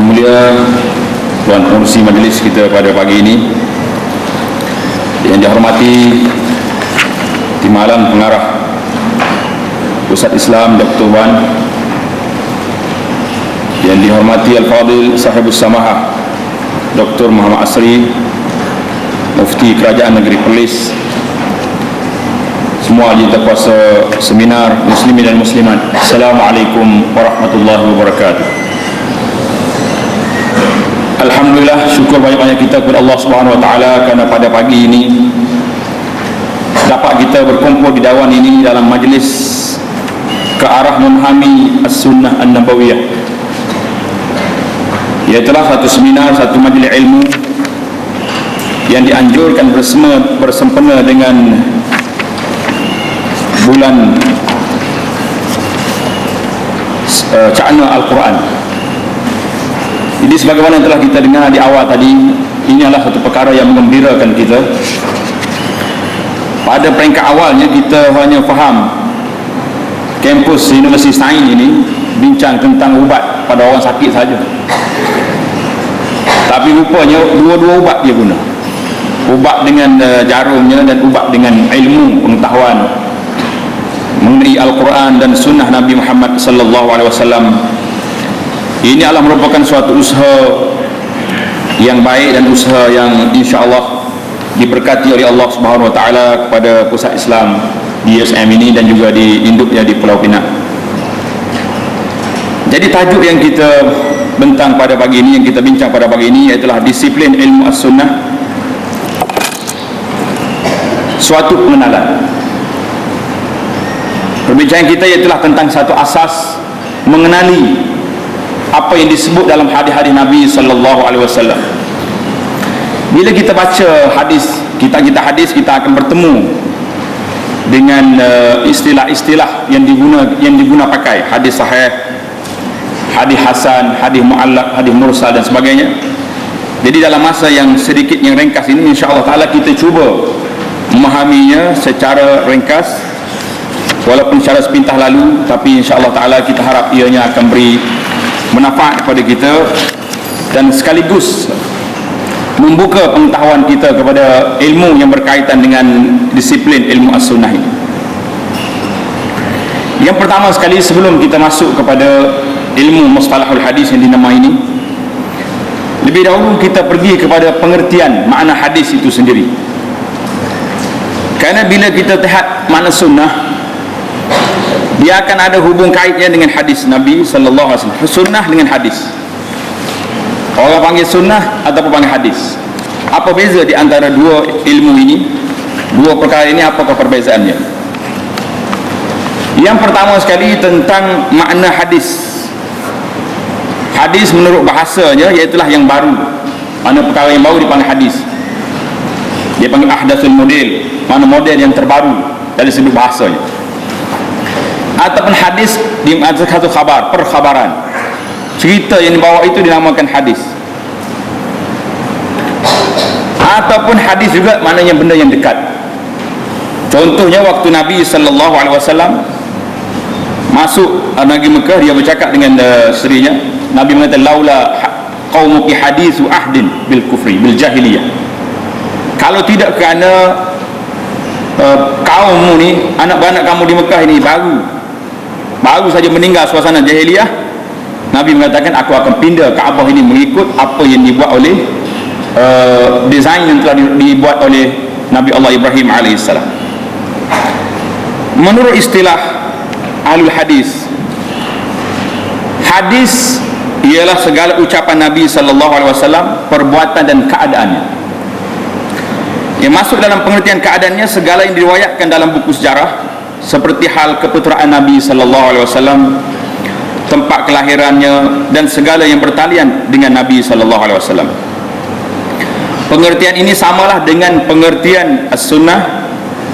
Yang mulia Tuan Pengerusi Majlis kita pada pagi ini, yang dihormati Timbalan Pengarah Pusat Islam Dr. Wan, yang dihormati Al-Fadil Sahibus Samahah Dr. Muhammad Asri, Mufti Kerajaan Negeri Perlis, semua ahli kuasa seminar muslimin dan muslimat, Assalamualaikum warahmatullahi wabarakatuh. Alhamdulillah, syukur banyak-banyak kita kepada Allah Subhanahu wa taala kerana pada pagi ini dapat kita berkumpul di Dawan ini dalam majlis ke arah memahami As-Sunnah An-Nabawiyah. Iaitulah satu seminar, satu majlis ilmu yang dianjurkan bersempena dengan bulan Ca'na Al-Quran. Jadi sebagaimana yang telah kita dengar di awal tadi, ini adalah satu perkara yang menggembirakan kita. Pada peringkat awalnya kita hanya faham kampus Universiti Sains ini bincang tentang ubat pada orang sakit saja, tapi rupanya dua-dua ubat dia guna, ubat dengan jarumnya dan ubat dengan ilmu pengetahuan mengenai Al-Quran dan Sunnah Nabi Muhammad sallallahu alaihi wasallam. Ini adalah merupakan suatu usaha yang baik dan usaha yang insya-Allah diberkati oleh Allah Subhanahu wa taala kepada Pusat Islam di USM ini dan juga di induknya di Pulau Pinang. Jadi tajuk yang kita bentang pada pagi ini, yang kita bincang pada pagi ini, ialah disiplin ilmu as-sunnah, suatu pengenalan. Perbincangan kita ialah tentang satu asas mengenali apa yang disebut dalam hadis-hadis Nabi sallallahu alaihi wasallam. Bila kita baca hadis, kita hadis, kita akan bertemu dengan istilah-istilah yang diguna pakai, hadis sahih, hadis hasan, hadis mu'allaq, hadis mursal dan sebagainya. Jadi dalam masa yang sedikit yang ringkas ini, insya-Allah taala kita cuba memahaminya secara ringkas, walaupun secara sepintah lalu, tapi insya-Allah taala kita harap ianya akan beri manfaat kepada kita dan sekaligus membuka pengetahuan kita kepada ilmu yang berkaitan dengan disiplin ilmu as-sunnah ini. Yang pertama sekali, sebelum kita masuk kepada ilmu mustalahul hadis yang dinamai ini, lebih dahulu kita pergi kepada pengertian makna hadis itu sendiri. Kerana bila kita lihat makna sunnah, dia akan ada hubung kaitnya dengan hadis Nabi sallallahu alaihi wasallam. Sunnah dengan hadis, orang panggil sunnah ataupun panggil hadis. Apa beza di antara dua ilmu ini, dua perkara ini? Apakah perbezaannya? Yang pertama sekali tentang makna hadis. Hadis menurut bahasanya iaitulah yang baru. Mana perkara yang baru dipanggil hadis. Dia panggil ahdatsul model, mana model yang terbaru dari segi bahasanya. Ataupun hadis di satu khabar, perkhabaran, cerita yang dibawa itu dinamakan hadis. Ataupun hadis juga maknanya benda yang dekat. Contohnya waktu Nabi sallallahu alaihi wasallam masuk negeri Mekah, dia bercakap dengan isterinya. Nabi mengatakan, laula qaumuki hadithu ahdin bil kufri bil jahiliyah. Kalau tidak kerana kaummu ni, anak-anak kamu di Mekah ini baru saja meninggal suasana jahiliyah, Nabi mengatakan aku akan pindah Kaabah ini mengikut apa yang dibuat oleh desain yang telah dibuat oleh Nabi Allah Ibrahim alaihissalam. Menurut istilah ahlul hadis, hadis ialah segala ucapan Nabi sallallahu alaihi wasallam, perbuatan dan keadaannya. Yang masuk dalam pengertian keadaannya segala yang diriwayatkan dalam buku sejarah, seperti hal keputeraan Nabi sallallahu alaihi wasallam, tempat kelahirannya dan segala yang bertalian dengan Nabi sallallahu alaihi wasallam. Pengertian ini samalah dengan pengertian as-sunnah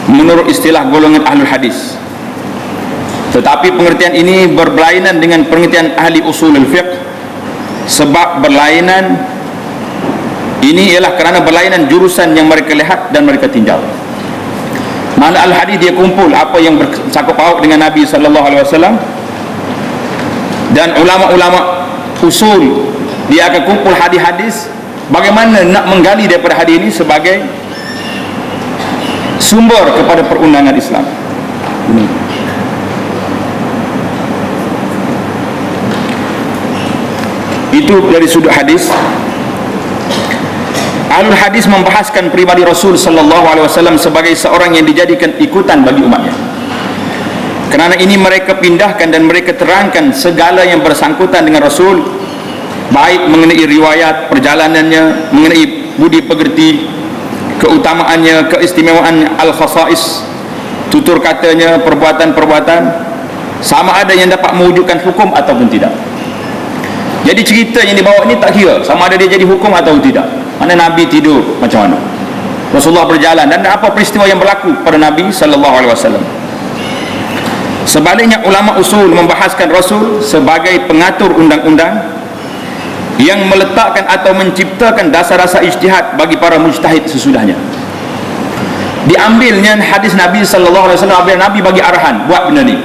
menurut istilah golongan ahlul hadis. Tetapi pengertian ini berberlainan dengan pengertian ahli usulul fiqh. Sebab berlainan ini ialah kerana berlainan jurusan yang mereka lihat dan mereka tinjau. Mana al-hadis dia kumpul apa yang bersangkut paut dengan Nabi sallallahu alaihi wasallam, dan ulama-ulama usul dia akan kumpul hadis-hadis bagaimana nak menggali daripada hadis ini sebagai sumber kepada perundangan Islam. Itu dari sudut hadis. Ahlul hadis membahaskan pribadi Rasul sallallahu alaihi wasallam sebagai seorang yang dijadikan ikutan bagi umatnya. Kerana ini mereka pindahkan dan mereka terangkan segala yang bersangkutan dengan Rasul, baik mengenai riwayat perjalanannya, mengenai budi pekerti, keutamaannya, keistimewaan al-khasais, tutur katanya, perbuatan-perbuatan, sama ada yang dapat mewujudkan hukum ataupun tidak. Jadi cerita yang dibawa ini tak kira sama ada dia jadi hukum atau tidak. Mana Nabi tidur macam mana, Rasulullah berjalan, dan apa peristiwa yang berlaku pada Nabi sallallahu alaihi wasallam. Sebaliknya ulama usul membahaskan Rasul sebagai pengatur undang-undang yang meletakkan atau menciptakan dasar-dasar ijtihad bagi para mujtahid sesudahnya. Diambilnya hadis Nabi sallallahu alaihi wasallam, Nabi bagi arahan buat benda ni.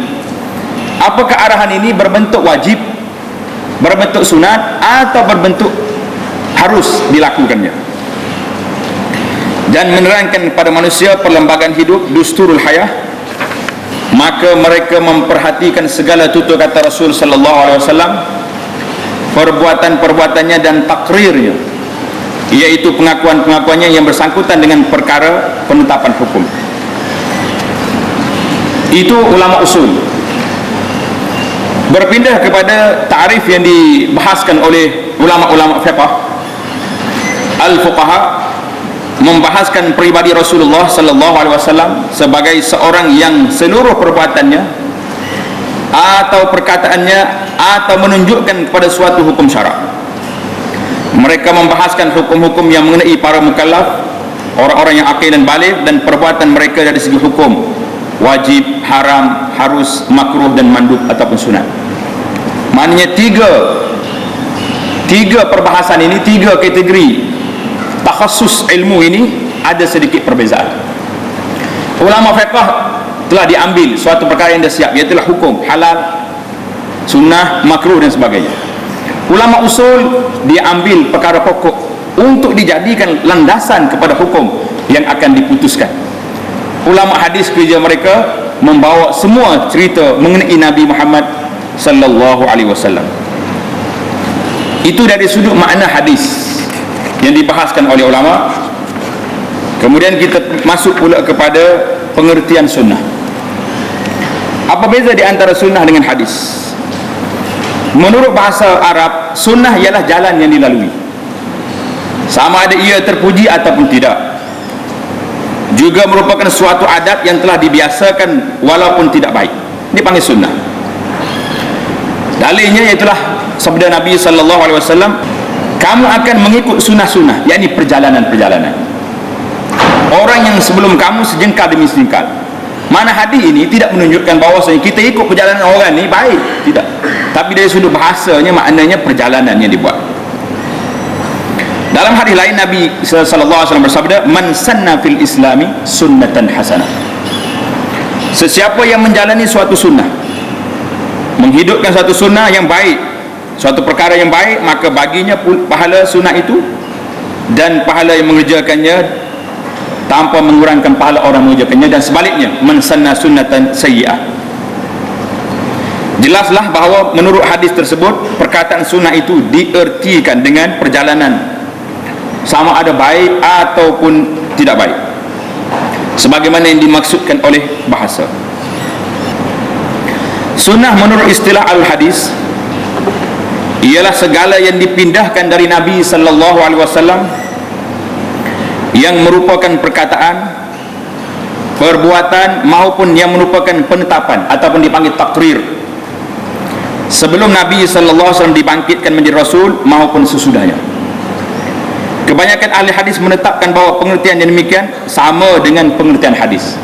Apakah arahan ini berbentuk wajib, berbentuk sunat, atau berbentuk harus dilakukannya, dan menerangkan kepada manusia perlembagaan hidup, dusturul hayah. Maka mereka memperhatikan segala tutur kata Rasul sallallahu alaihi wasallam, perbuatan-perbuatannya dan takrirnya, iaitu pengakuan-pengakuannya yang bersangkutan dengan perkara penetapan hukum. Itu ulama usul. Berpindah kepada ta'rif yang dibahaskan oleh ulama-ulama fiqh, al-fuqaha membahaskan pribadi Rasulullah sallallahu alaihi wasallam sebagai seorang yang seluruh perbuatannya atau perkataannya atau menunjukkan kepada suatu hukum syarak. Mereka membahaskan hukum-hukum yang mengenai para mukallaf, orang-orang yang aqil dan baligh, dan perbuatan mereka dari segi hukum, wajib, haram, harus, makruh dan mandub ataupun sunat. Maknanya tiga perbahasan ini, tiga kategori takhasus ilmu ini ada sedikit perbezaan. Ulama fiqh telah diambil suatu perkara yang dah siap, iaitu hukum halal, sunnah, makruh dan sebagainya. Ulama usul dia ambil perkara pokok untuk dijadikan landasan kepada hukum yang akan diputuskan. Ulama hadis kerja mereka membawa semua cerita mengenai Nabi Muhammad sallallahu alaihi wasallam. Itu dari sudut makna hadis yang dibahaskan oleh ulama. Kemudian kita masuk pula kepada pengertian sunnah. Apa beza di antara sunnah dengan hadis? Menurut bahasa Arab, sunnah ialah jalan yang dilalui, sama ada ia terpuji ataupun tidak. Juga merupakan suatu adat yang telah dibiasakan walaupun tidak baik. Ini panggil sunnah. Dalilnya iaitulah sabda Nabi sallallahu alaihi wasallam, kamu akan mengikut sunnah-sunnah, yakni perjalanan-perjalanan orang yang sebelum kamu sejengkal demi sejengkal. Mana hadis ini tidak menunjukkan bahawasanya kita ikut perjalanan orang ni baik, tidak. Tapi dari sudut bahasanya maknanya perjalanan yang dibuat. Dalam hadis lain Nabi sallallahu alaihi wasallam bersabda, man sanna fil islami sunnatan hasanah. Sesiapa yang menjalani suatu sunnah, menghidupkan suatu sunnah yang baik, suatu perkara yang baik, maka baginya pahala sunnah itu dan pahala yang mengerjakannya tanpa mengurangkan pahala orang mengerjakannya, dan sebaliknya, man sanna sunnatan sayyi'ah. Jelaslah bahawa menurut hadis tersebut perkataan sunnah itu diertikan dengan perjalanan, sama ada baik ataupun tidak baik, sebagaimana yang dimaksudkan oleh bahasa. Sunnah menurut istilah al-hadis ialah segala yang dipindahkan dari Nabi sallallahu alaihi wasallam yang merupakan perkataan, perbuatan maupun yang merupakan penetapan ataupun dipanggil takrir sebelum Nabi sallallahu alaihi wasallam dibangkitkan menjadi rasul maupun sesudahnya. Kebanyakan ahli hadis menetapkan bahawa pengertian yang demikian sama dengan pengertian hadis.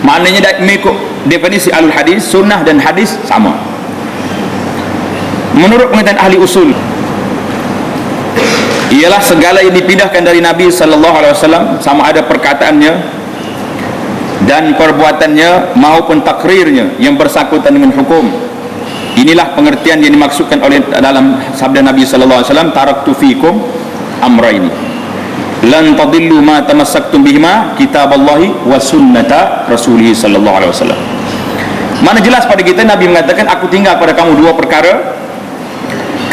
Maknanya mengikut definisi alul hadis, sunnah dan hadis sama. Menurut pengertian ahli usul, ialah segala yang dipindahkan dari Nabi sallallahu alaihi wasallam, sama ada perkataannya dan perbuatannya maupun takrirnya yang bersangkutan dengan hukum, Inilah pengertian yang dimaksudkan oleh dalam sabda Nabi sallallahu alaihi wasallam, taraktu fikum amraini lan tadillu ma tamassaktum bihima, kitaballahi wa sunnata rasulih sallallahu alaihi wasallam. Mana jelas pada kita Nabi mengatakan, aku tinggal pada kamu dua perkara,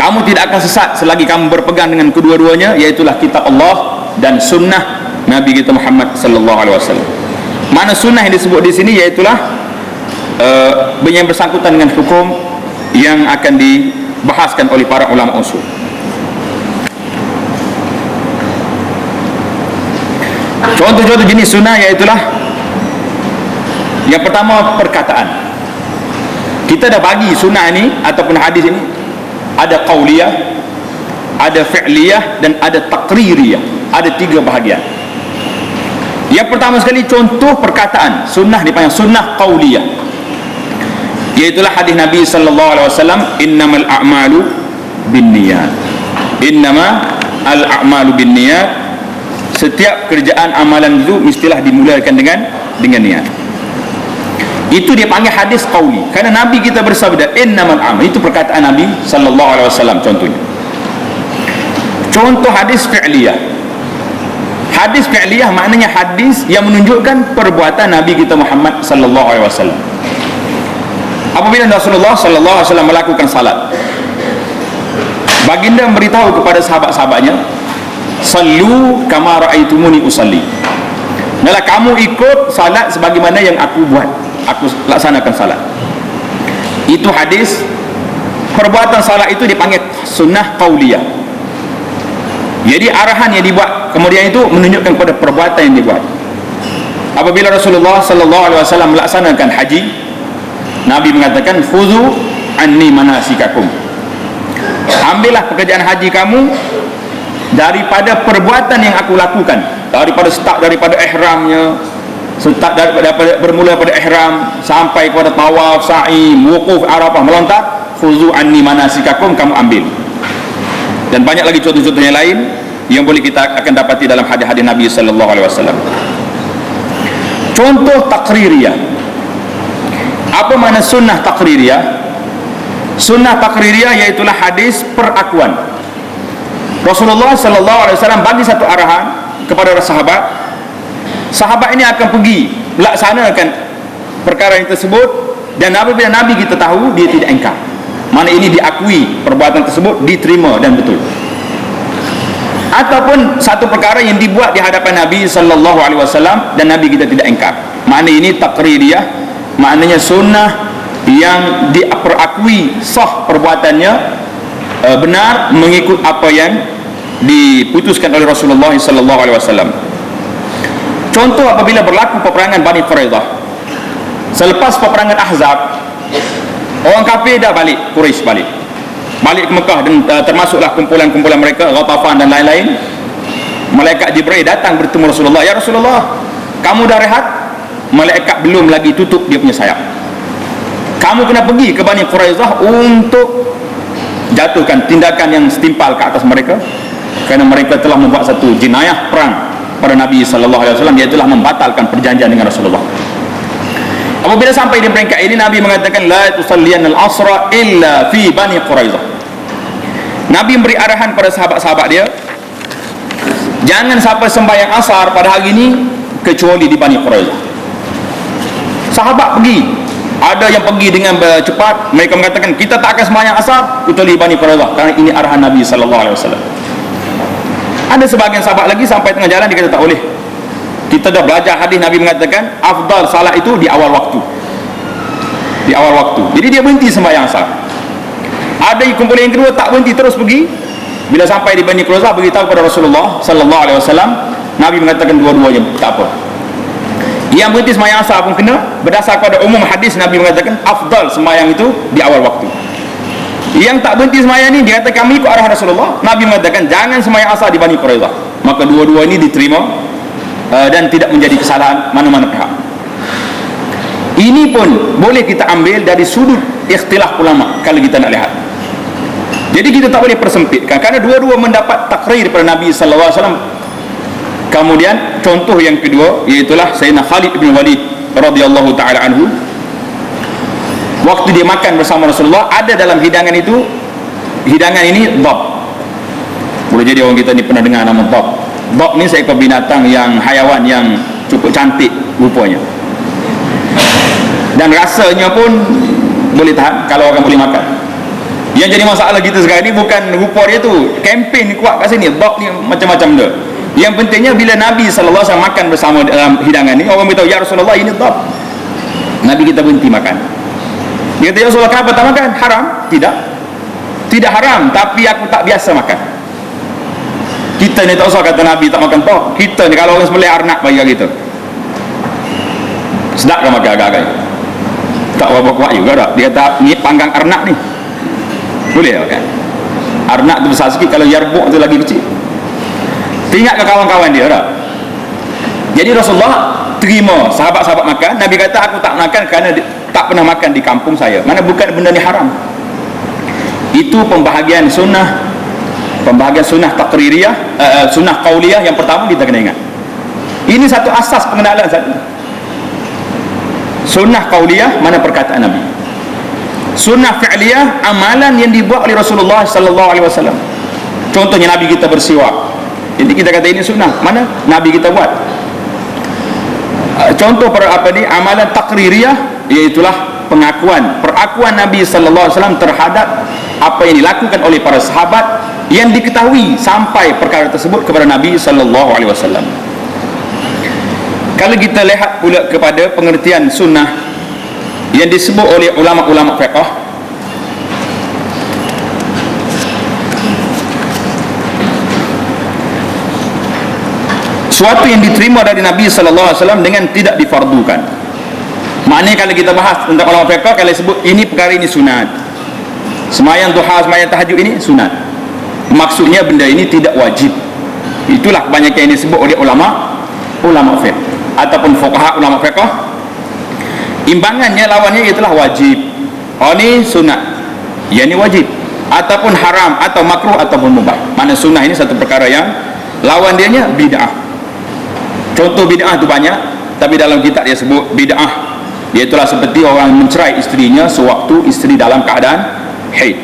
kamu tidak akan sesat selagi kamu berpegang dengan kedua-duanya, iaitulah kitab Allah dan sunnah Nabi kita Muhammad sallallahu alaihi wasallam. Mana sunnah yang disebut di sini iaitulah yang bersangkutan dengan hukum yang akan dibahaskan oleh para ulama usul. Contoh-contoh jenis sunnah iaitulah, yang pertama perkataan. Kita dah bagi sunnah ini ataupun hadis ini ada qauliyah, ada fi'liyah dan ada taqririyah. Ada 3 bahagian. Yang pertama sekali contoh perkataan, sunnah dipanggil sunnah qauliyah, iaitulah hadis Nabi sallallahu alaihi wasallam, innamal a'malu binniyat. Innama al-a'malu binniyat. Setiap kerjaan amalan itu mestilah dimulakan dengan niat. Itu dia panggil hadis qauli, kerana Nabi kita bersabda innamal a'mal. Itu perkataan Nabi sallallahu alaihi wasallam contohnya. Contoh hadis fi'liyah. Hadis fi'liyah maknanya hadis yang menunjukkan perbuatan Nabi kita Muhammad sallallahu alaihi wasallam. Apabila Rasulullah sallallahu alaihi wasallam melakukan salat, baginda memberitahu kepada sahabat-sahabatnya, sallu kama ra'aitumuni usalli. Adalah kamu ikut salat sebagaimana yang aku buat, aku laksanakan salat. Itu hadis. Perbuatan salat itu dipanggil sunnah qauliyah. Jadi arahan yang dibuat kemudian itu menunjukkan kepada perbuatan yang dibuat. Apabila Rasulullah sallallahu alaihi wasallam melaksanakan haji, Nabi mengatakan, khuzu anni manasikakum. Ambillah pekerjaan haji kamu daripada perbuatan yang aku lakukan, daripada start daripada ihramnya, start daripada bermula pada ihram sampai kepada tawaf, sa'i, wukuf Arafah, melontar, khuzu anni manasikakum, kamu ambil. Dan banyak lagi contoh-contoh yang lain yang boleh kita akan dapati dalam hadis-hadis Nabi sallallahu alaihi wasallam. Contoh taqririyah. Apa makna sunnah taqririyah? Sunnah taqririyah iaitulah hadis perakuan. Rasulullah sallallahu alaihi wasallam bagi satu arahan kepada sahabat. Sahabat ini akan pergi melaksanakan perkara yang tersebut, dan apabila Nabi kita tahu, dia tidak ingkar. Mana ini diakui perbuatan tersebut, diterima dan betul. Ataupun satu perkara yang dibuat di hadapan Nabi sallallahu alaihi wasallam dan Nabi kita tidak ingkar. Makna ini taqririyah, maknanya sunnah yang diperakui sah perbuatannya, benar mengikut apa yang diputuskan oleh Rasulullah sallallahu alaihi wasallam. Contoh apabila berlaku peperangan Bani Quraidah. Selepas peperangan Ahzab, orang kafir dah balik, Quraisy balik ke Mekah, dan termasuklah kumpulan-kumpulan mereka, Ghatafan dan lain-lain. Malaikat Jibril datang bertemu Rasulullah. Ya Rasulullah, kamu dah rehat? Malaikat belum lagi tutup dia punya sayap. Kamu kena pergi ke Bani Quraidah untuk jatuhkan tindakan yang setimpal ke atas mereka, kerana mereka telah membuat satu jenayah perang pada Nabi sallallahu alaihi wasallam, iaitu membatalkan perjanjian dengan Rasulullah. Apabila sampai di peringkat ini, Nabi mengatakan la tusalliyanal asra illa fi Bani Quraidah. Nabi memberi arahan pada sahabat-sahabat dia, jangan sampai sembahyang asar pada hari ini kecuali di Bani Quraidah. Sahabat pergi, ada yang pergi dengan cepat, mereka mengatakan kita tak akan sembahyang asar kecuali di Bani Quraidah, kerana ini arahan Nabi sallallahu alaihi wasallam. Ada sebahagian sahabat lagi sampai tengah jalan, dia kata tak boleh. Kita dah belajar hadis, Nabi mengatakan afdal salat itu di awal waktu. Di awal waktu. Jadi dia berhenti sembahyang asar. Ada kumpulan yang kedua tak berhenti, terus pergi. Bila sampai di Bani Quraidah, beritahu kepada Rasulullah sallallahu alaihi wasallam. Nabi mengatakan dua-duanya tak apa. Yang berhenti sembahyang asar pun kena, berdasar pada umum hadis Nabi mengatakan afdal sembahyang itu di awal waktu. Yang tak berhenti sembahyang ni, dia kata kami ikut arah Rasulullah. Nabi mengatakan jangan sembahyang asar di Bani Quraidah. Maka dua-dua ini diterima dan tidak menjadi kesalahan mana-mana pihak. Ini pun boleh kita ambil dari sudut ikhtilaf ulama kalau kita nak lihat. Jadi kita tak boleh persempitkan, kerana dua-dua mendapat takrir daripada Nabi sallallahu alaihi wasallam. Kemudian contoh yang kedua iaitulah Sayyidina Khalid bin Walid radhiyallahu taala anhu. waktu dia makan bersama Rasulullah, ada dalam hidangan itu, hidangan ini dhab. Boleh jadi orang kita ni pernah dengar nama dhab. Dhab ni seekor binatang yang hayawan yang cukup cantik rupanya, dan rasanya pun boleh tahan kalau orang boleh makan. Yang jadi masalah kita sekarang ni bukan rupa dia tu, kempen kuat kat sini, dhab ni macam-macam dia. Yang pentingnya bila Nabi SAW makan bersama dalam hidangan ni, orang beritahu, ya Rasulullah ini dhab. Nabi kita berhenti makan. Dia kata, ya Rasulullah, kenapa tak makan? Haram? Tidak, tidak haram, tapi aku tak biasa makan. Kita ni tak usah kata Nabi tak makan dhab. Kita ni kalau orang sembelih arnak bagi kita, sedap ke makan agak-agak? Tak berapa kuat juga tak? Dia kata, ni panggang arnak ni boleh kan? Arnak tu besar sikit, kalau yarbuk tu lagi kecil. Ingat ke kawan-kawan dia tak? Jadi Rasulullah terima sahabat-sahabat makan. Nabi kata, aku tak makan kerana tak pernah makan di kampung saya. Mana bukan benda ni haram. Itu pembahagian sunnah, pembahagian sunnah taqririyah, sunnah qauliyah yang pertama kita kena ingat. Ini satu asas pengenalan satu. Sunnah qauliyah, mana perkataan Nabi. Sunnah fi'liyah, amalan yang dibuat oleh Rasulullah sallallahu alaihi wasallam. Contohnya Nabi kita bersiwak. Jadi kita kata ini sunnah, mana Nabi kita buat. Contoh amalan taqririyah, iaitulah perakuan Nabi sallallahu alaihi wasallam terhadap apa yang dilakukan oleh para sahabat yang diketahui sampai perkara tersebut kepada Nabi sallallahu alaihi wasallam. Kalau kita lihat pula kepada pengertian sunnah yang disebut oleh ulama-ulama fiqh, suatu yang diterima dari Nabi sallallahu alaihi wasallam dengan tidak difardukan. Maknanya kalau kita bahas tentang ulama fiqh, kalau sebut ini perkara ini sunat, sembahyang duha, sembahyang tahajud ini sunat, maksudnya benda ini tidak wajib. Itulah kebanyakan yang disebut oleh ulama fiqh ataupun fuqaha ulama fiqh. Imbangannya, lawannya ialah wajib. Oh ni sunat, yang ni wajib, ataupun haram, atau makruh, ataupun mubah. Mana sunnah ini satu perkara yang lawan dianya bid'ah. Contoh bid'ah tu banyak, tapi dalam kitab dia sebut bid'ah, iaitulah seperti orang mencerai isterinya sewaktu isteri dalam keadaan haid.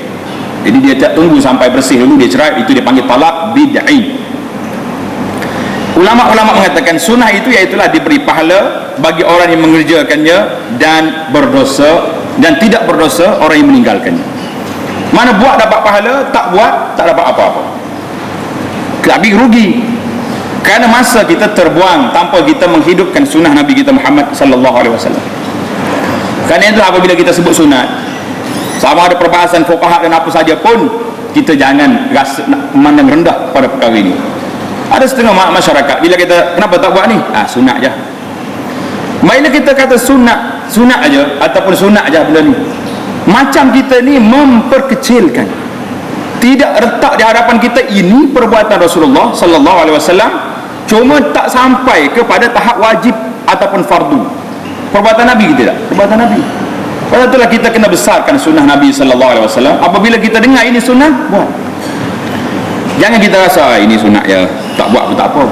Jadi dia tak tunggu sampai bersih dulu dia cerai, itu dia panggil talak bid'i. Ulama-ulama mengatakan sunnah itu iaitulah diberi pahala bagi orang yang mengerjakannya dan berdosa, dan tidak berdosa orang yang meninggalkannya. Mana buat dapat pahala, tak buat tak dapat apa-apa, tapi rugi. Kerana masa kita terbuang tanpa kita menghidupkan sunnah Nabi kita Muhammad sallallahu alaihi wasallam. Kerana itu apabila kita sebut sunat, sama ada perbahasan fuqaha dan apa saja pun, kita jangan rasa nak memandang rendah pada perkara ini. Ada setengah masyarakat bila kita, kenapa tak buat ni? Sunat je. Bila kita kata sunat aja ataupun sunat aja benda ni, macam kita ni memperkecilkan, tidak letak di hadapan kita ini perbuatan Rasulullah sallallahu alaihi wasallam, cuma tak sampai kepada tahap wajib ataupun fardu. Perbuatan Nabi kita tak? Perbuatan Nabi. Pada itulah kita kena besarkan sunnah Nabi sallallahu alaihi wasallam. Apabila kita dengar ini sunnah, buat. Jangan kita rasa ini sunnah ya, tak buat pun tak apa.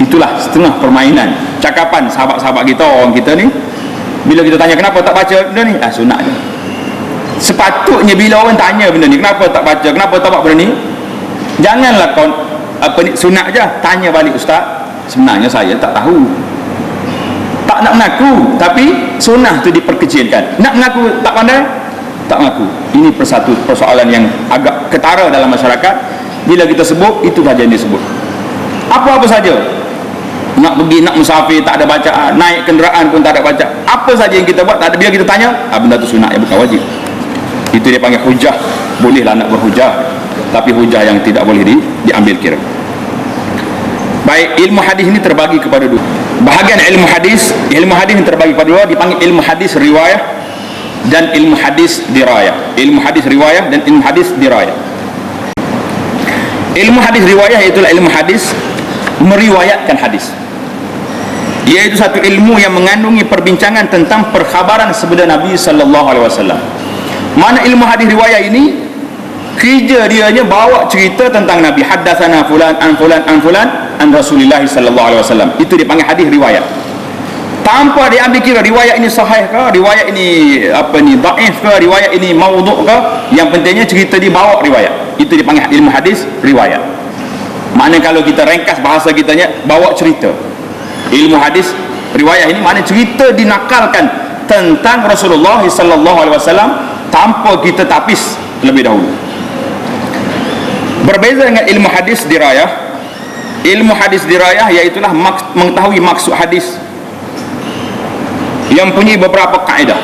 Itulah setengah permainan cakapan sahabat-sahabat kita, orang kita ni. Bila kita tanya kenapa tak baca benda ni, sunnah je. Sepatutnya bila orang tanya benda ni, kenapa tak baca, kenapa tak buat benda ni, janganlah kau sunnah je, tanya balik, ustaz, sebenarnya saya tak tahu, tak nak mengaku, tapi sunnah tu diperkecilkan. Nak mengaku tak pandai, tak mengaku. Ini persatu persoalan yang agak ketara dalam masyarakat. Bila kita sebut, itu saja yang disebut. Apa-apa saja, nak pergi, nak musafir, tak ada bacaan, naik kenderaan pun tak ada baca, apa saja yang kita buat tak ada. Bila kita tanya, benda tu sunat, ya bukan wajib. Itu dia panggil hujah. Bolehlah nak berhujah, tapi hujah yang tidak boleh diambil kira. Baik, ilmu hadis ini terbagi kepada dua bahagian. Ilmu hadis yang terbagi kepada dua, dipanggil ilmu hadis riwayah dan ilmu hadis dirayah. Ilmu hadis riwayah dan ilmu hadis dirayah. Ilmu hadis riwayah iaitulah ilmu hadis meriwayatkan hadis, iaitu satu ilmu yang mengandungi perbincangan tentang perkhabaran sabda Nabi sallallahu alaihi wasallam. Mana ilmu hadis riwayah ini, kerja dia hanya bawa cerita tentang Nabi, haddatsana fulan an fulan an fulan an Rasulillah sallallahu alaihi wasallam. Itu dipanggil hadis riwayat. tanpa dia ambil kira riwayat ini sahih ke, riwayat ini dhaif ke, riwayat ini maudhu' ke, yang pentingnya cerita dibawa riwayat. Itu dipanggil ilmu hadis riwayat. Maknanya kalau kita ringkas bahasa kitanya, bawa cerita. Ilmu hadis riwayat ini maknanya cerita dinakalkan tentang Rasulullah sallallahu alaihi wasallam tanpa kita tapis terlebih dahulu. Berbeza dengan ilmu hadis dirayah. Ilmu hadis dirayah iaitulah mengetahui maksud hadis yang punya beberapa kaedah.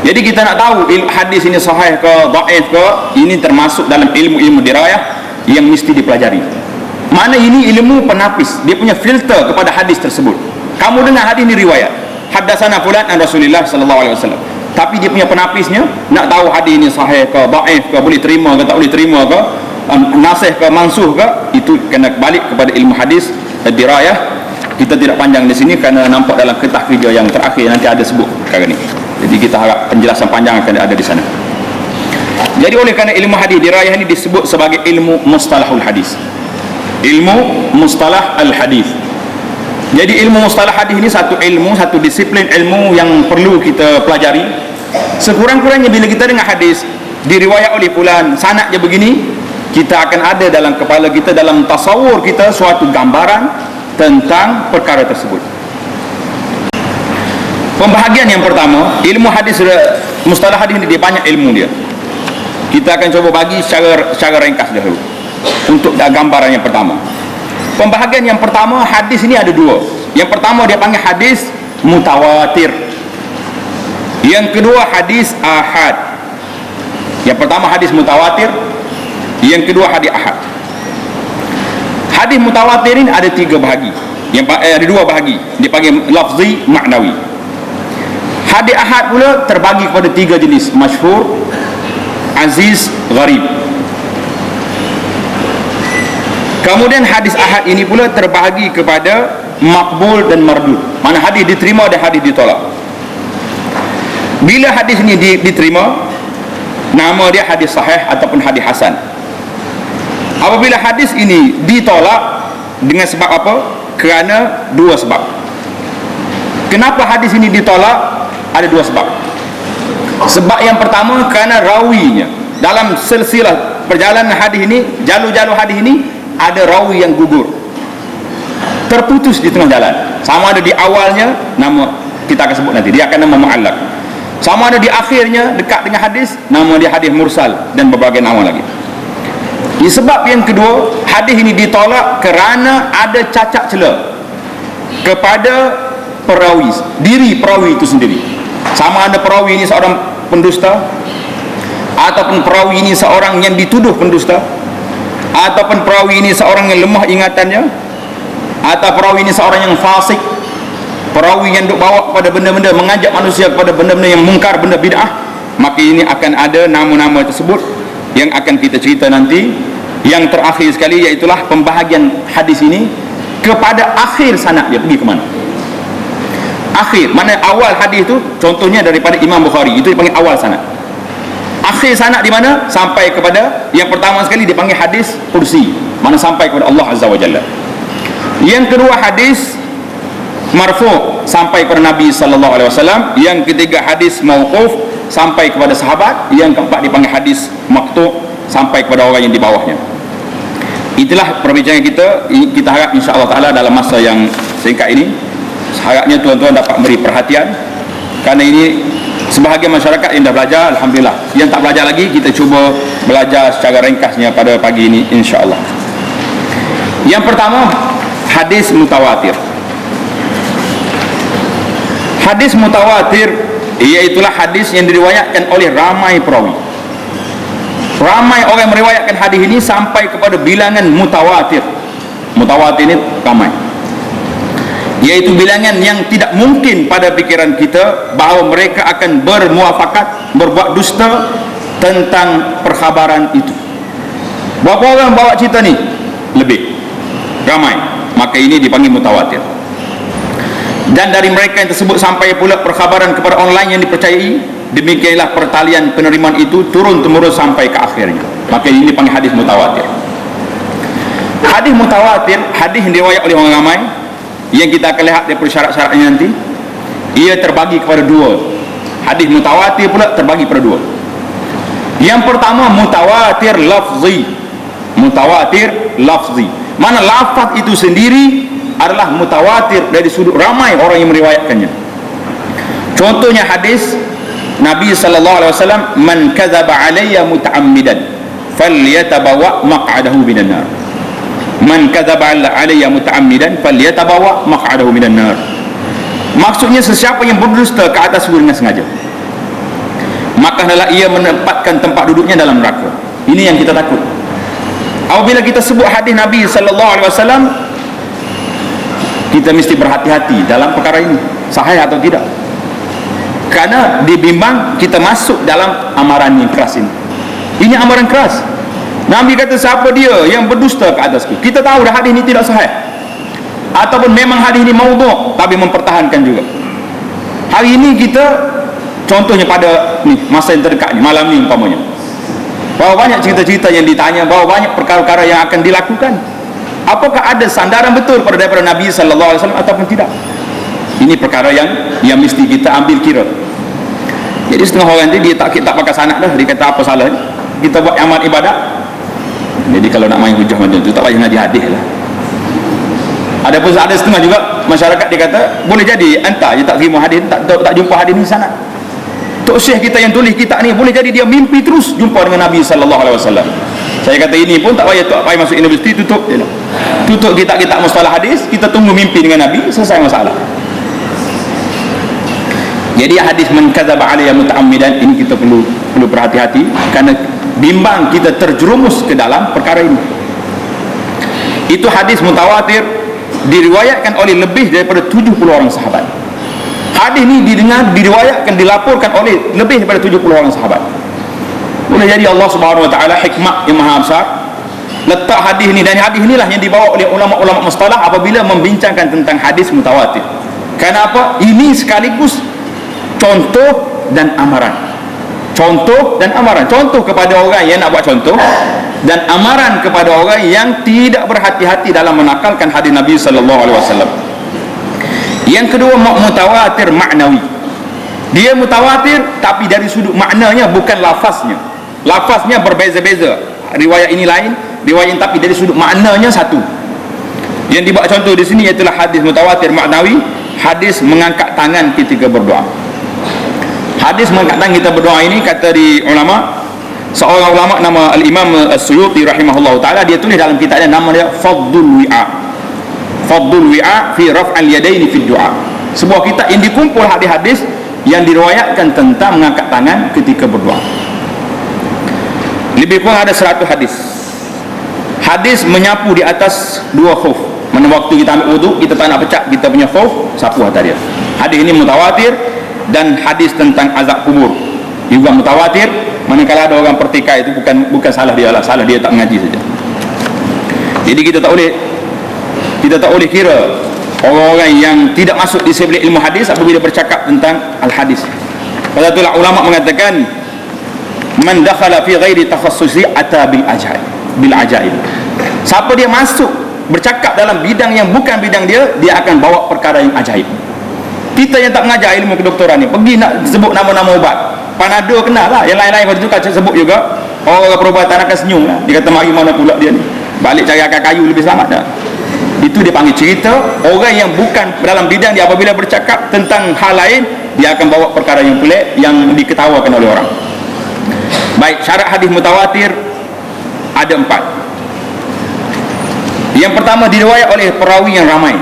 Jadi kita nak tahu hadis ini sahih ke, dhaif ke, ini termasuk dalam ilmu-ilmu dirayah yang mesti dipelajari. Mana ini ilmu penapis, dia punya filter kepada hadis tersebut. Kamu dengar hadis ini riwayat, haddatsana fulan an Rasulillah sallallahu alaihi wasallam, tapi dia punya penapisnya nak tahu hadis ini sahih ke, dhaif ke, boleh terima ke tak boleh terima ke, nasih ke, mansuh ke, itu kena balik kepada ilmu hadis dirayah. Kita tidak panjang di sini kerana nampak dalam kertas kerja yang terakhir nanti ada sebut perkara ni. Jadi kita harap penjelasan panjang akan ada di sana. Jadi oleh kerana ilmu hadis dirayah ini disebut sebagai ilmu mustalahul hadis. Ilmu mustalah al-hadis. Jadi ilmu mustalah hadis ini satu ilmu, satu disiplin ilmu yang perlu kita pelajari. Sekurang-kurangnya bila kita dengar hadis diriwayat oleh fulan, sanad dia begini, kita akan ada dalam kepala kita, dalam tasawur kita suatu gambaran tentang perkara tersebut. Pembahagian yang pertama, ilmu hadis mustalah hadis ini dia banyak ilmu dia. Kita akan coba bagi secara ringkas dahulu untuk gambaran yang pertama. Pembahagian yang pertama, hadis ini ada dua. Yang pertama dia panggil hadis mutawatir. Yang kedua hadis ahad. Yang pertama hadis mutawatir, yang kedua hadis ahad. Hadis mutawatir ini ada tiga bahagi. Ada dua bahagi. Dipanggil lafzi, maknawi. Hadis ahad pula terbagi kepada tiga jenis: masyhur, aziz, gharib. Kemudian hadis ahad ini pula terbahagi kepada makbul dan mardud. Mana hadis diterima dan hadis ditolak. Bila hadis ini diterima, nama dia hadis sahih ataupun hadis hasan. Apabila hadis ini ditolak, dengan sebab apa? Kerana dua sebab. Kenapa hadis ini ditolak? Ada dua sebab. Sebab yang pertama, kerana rawinya. Dalam silsilah perjalanan hadis ini, jalur-jalur hadis ini, ada rawi yang gugur, terputus di tengah jalan. Sama ada di awalnya, nama kita akan sebut nanti, dia akan nama mu'allaq. Sama ada di akhirnya, dekat dengan hadis, nama dia hadis mursal, dan berbagai nama lagi. Sebab yang kedua, hadis ini ditolak kerana ada cacat celah kepada perawi, diri perawi itu sendiri. Sama ada perawi ini seorang pendusta, ataupun perawi ini seorang yang dituduh pendusta, ataupun perawi ini seorang yang lemah ingatannya, atau perawi ini seorang yang fasik, perawi yang duk bawa kepada benda-benda, mengajak manusia kepada benda-benda yang mungkar, benda bid'ah. Maka ini akan ada nama-nama tersebut yang akan kita cerita nanti. Yang terakhir sekali, iaitulah pembahagian hadis ini kepada akhir sanad dia pergi ke mana. Akhir, mana awal hadis itu, contohnya daripada Imam Bukhari, itu dipanggil awal sanad. Akhir sanad di mana? Sampai kepada yang pertama sekali dipanggil hadis kursi, mana sampai kepada Allah Azza wa Jalla. Yang kedua hadis marfu' sampai kepada Nabi sallallahu alaihi wasallam. Yang ketiga hadis mauquf sampai kepada sahabat. Yang keempat dipanggil hadis maqtu' sampai kepada orang yang di bawahnya. Itulah perbincangan kita harap insya-Allah taala dalam masa yang singkat ini, harapnya tuan-tuan dapat beri perhatian, kerana ini sebahagian masyarakat yang dah belajar, alhamdulillah. Yang tak belajar lagi, kita cuba belajar secara ringkasnya pada pagi ini insya-Allah. Yang pertama, hadis mutawatir. Hadis mutawatir iaitulah hadis yang diriwayatkan oleh ramai perawi. Ramai orang meriwayatkan hadis ini sampai kepada bilangan mutawatir. Mutawatir ini ramai, iaitu bilangan yang tidak mungkin pada pikiran kita bahawa mereka akan bermuafakat, berbuat dusta tentang perkhabaran itu. Berapa orang bawa cerita ni? Lebih, ramai. Maka ini dipanggil mutawatir. Dan dari mereka yang tersebut sampai pula perkhabaran kepada online yang dipercayai. Demikianlah pertalian penerimaan itu turun-temurun sampai ke akhirnya. Maka ini dipanggil hadis mutawatir. Hadis mutawatir, hadis yang diriwayat oleh orang ramai, yang kita akan lihat daripada syarat-syaratnya nanti. ia terbagi kepada dua. Hadis mutawatir pula terbagi kepada dua. Yang pertama mutawatir lafzi. Mutawatir lafzi, mana lafaz itu sendiri adalah mutawatir dari sudut ramai orang yang meriwayatkannya. Contohnya hadis Nabi sallallahu alaihi wasallam, man kadzaba alayya muta'ammidan falyatabawa maq'adahu minan nar. Man kadzaba alayya muta'ammidan falyatabawa maq'adahu minan nar. Maksudnya sesiapa yang berdusta ke atasku dengan sengaja, maka hendaklah ia menempatkan tempat duduknya dalam neraka. Ini yang kita takut. Apabila kita sebut hadis Nabi sallallahu alaihi wasallam, kita mesti berhati-hati dalam perkara ini, sahih atau tidak. Karena dibimbang kita masuk dalam amaran yang keras ini. Ini amaran keras. Nabi kata siapa dia yang berdusta ke atasku. Kita tahu dah hadis ini tidak sahih, ataupun memang hadis ini maudhu', tapi mempertahankan juga. Hari ini kita, contohnya pada ni masa yang terdekat ni, malam ni umpamanya, bahawa banyak cerita-cerita yang ditanya, bahawa banyak perkara-perkara yang akan dilakukan. Apakah ada sandaran betul daripada Nabi sallallahu alaihi wasallam ataupun tidak? Ini perkara yang mesti kita ambil kira. Jadi setengah orang ni dia tak pakai sanak dah, dia kata apa salah kita buat amal ibadat. Jadi kalau nak main hujah macam tu, tak payah ngaji hadis lah. Ada setengah juga masyarakat dia kata boleh jadi anta je tak terima hadis, tak jumpa hadis ni sana. Tok Syekh kita yang tulis kitab ni boleh jadi dia mimpi terus jumpa dengan Nabi sallallahu alaihi wasallam. Saya kata ini pun tak payah masuk universiti, tutup je lah. Tutup kitab-kitab mustalah hadis, kita tunggu mimpi dengan Nabi, selesai masalah. Jadi hadis man kadzaba alayya muta'ammidan ini kita perlu berhati-hati, kerana bimbang kita terjerumus ke dalam perkara ini. Itu hadis mutawatir, diriwayatkan oleh lebih daripada 70 orang sahabat. Hadis ni diriwayatkan, dilaporkan oleh lebih daripada 70 orang sahabat. Boleh jadi Allah Subhanahu wa taala hikmah yang maha besar letak hadis ni, dan hadis inilah yang dibawa oleh ulama-ulama mustalah apabila membincangkan tentang hadis mutawatir. Kenapa? Ini sekaligus contoh dan amaran. Contoh dan amaran. Contoh kepada orang yang nak buat contoh, dan amaran kepada orang yang tidak berhati-hati dalam menakalkan hadis Nabi sallallahu alaihi wasallam. Yang kedua mutawatir maknawi. Dia mutawatir tapi dari sudut maknanya, bukan lafaznya. Lafaznya berbeza-beza. Riwayat ini lain, riwayat ini, tapi dari sudut maknanya satu. Yang dibuat contoh di sini ialah hadis mutawatir maknawi, hadis mengangkat tangan ketika berdoa. Hadis mengangkat tangan kita berdoa ini, kata di ulama, seorang ulama nama Al-Imam As-Suyuti rahimahullah ta'ala, dia tulis dalam kitabnya, nama dia Fadlul Wi'a. Fadlul Wi'a fi raf'al yadaini fi du'a. Sebuah kitab yang dikumpul hadis-hadis yang diriwayatkan tentang mengangkat tangan ketika berdoa. Lebih kurang ada 100 hadis. Hadis menyapu di atas dua khuf. Mana waktu kita ambil wudu, kita tak nak pecah kita punya khuf, sapu atas dia. Hadis ini mutawatir. Dan hadis tentang azab kubur juga mutawatir. Manakala ada orang pertikai, itu bukan salah dia lah, salah dia tak mengaji saja. Jadi kita tak boleh kira orang-orang yang tidak masuk disiplin ilmu hadis apabila bercakap tentang al-hadis. Pada itulah ulama mengatakan, man dakhala fi ghairi takhassusi ata bil ajaib. Siapa dia masuk bercakap dalam bidang yang bukan bidang dia, dia akan bawa perkara yang ajaib. Kita yang tak mengajar ilmu kedoktoran ni, pergi nak sebut nama-nama ubat, Panado kenal lah, yang lain-lain pada tu kan sebut juga. Orang perubatan akan senyum lah, dia kata mari mana pula dia ni, balik cari akar kayu lebih selamat dah. Itu dia panggil cerita. Orang yang bukan dalam bidang dia apabila bercakap tentang hal lain, dia akan bawa perkara yang pelik, yang diketawakan oleh orang. Baik, syarat hadis mutawatir ada 4. Yang pertama, diriwayat oleh perawi yang ramai.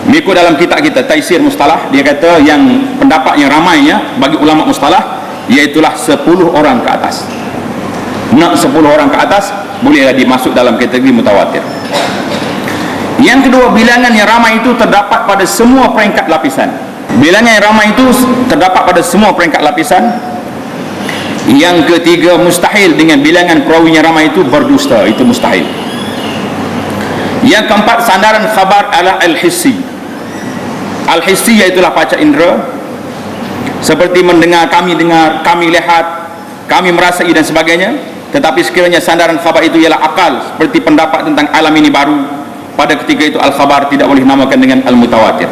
Mengikut dalam kitab kita Taisir Mustalah, dia kata yang pendapat yang ramainya bagi ulama mustalah iaitulah 10 orang ke atas. Nak 10 orang ke atas bolehlah dimasuk dalam kategori mutawatir. Yang kedua, bilangan yang ramai itu terdapat pada semua peringkat lapisan. Bilangan yang ramai itu terdapat pada semua peringkat lapisan. Yang ketiga, mustahil dengan bilangan perawi yang ramai itu berdusta, itu mustahil. Yang keempat, sandaran khabar ala al-hissi. Al-hissi iaitulah panca indera, seperti mendengar, kami lihat, kami merasai dan sebagainya. Tetapi sekiranya sandaran khabar itu ialah akal, seperti pendapat tentang alam ini baru, pada ketika itu al-khabar tidak boleh namakan dengan al-mutawatir.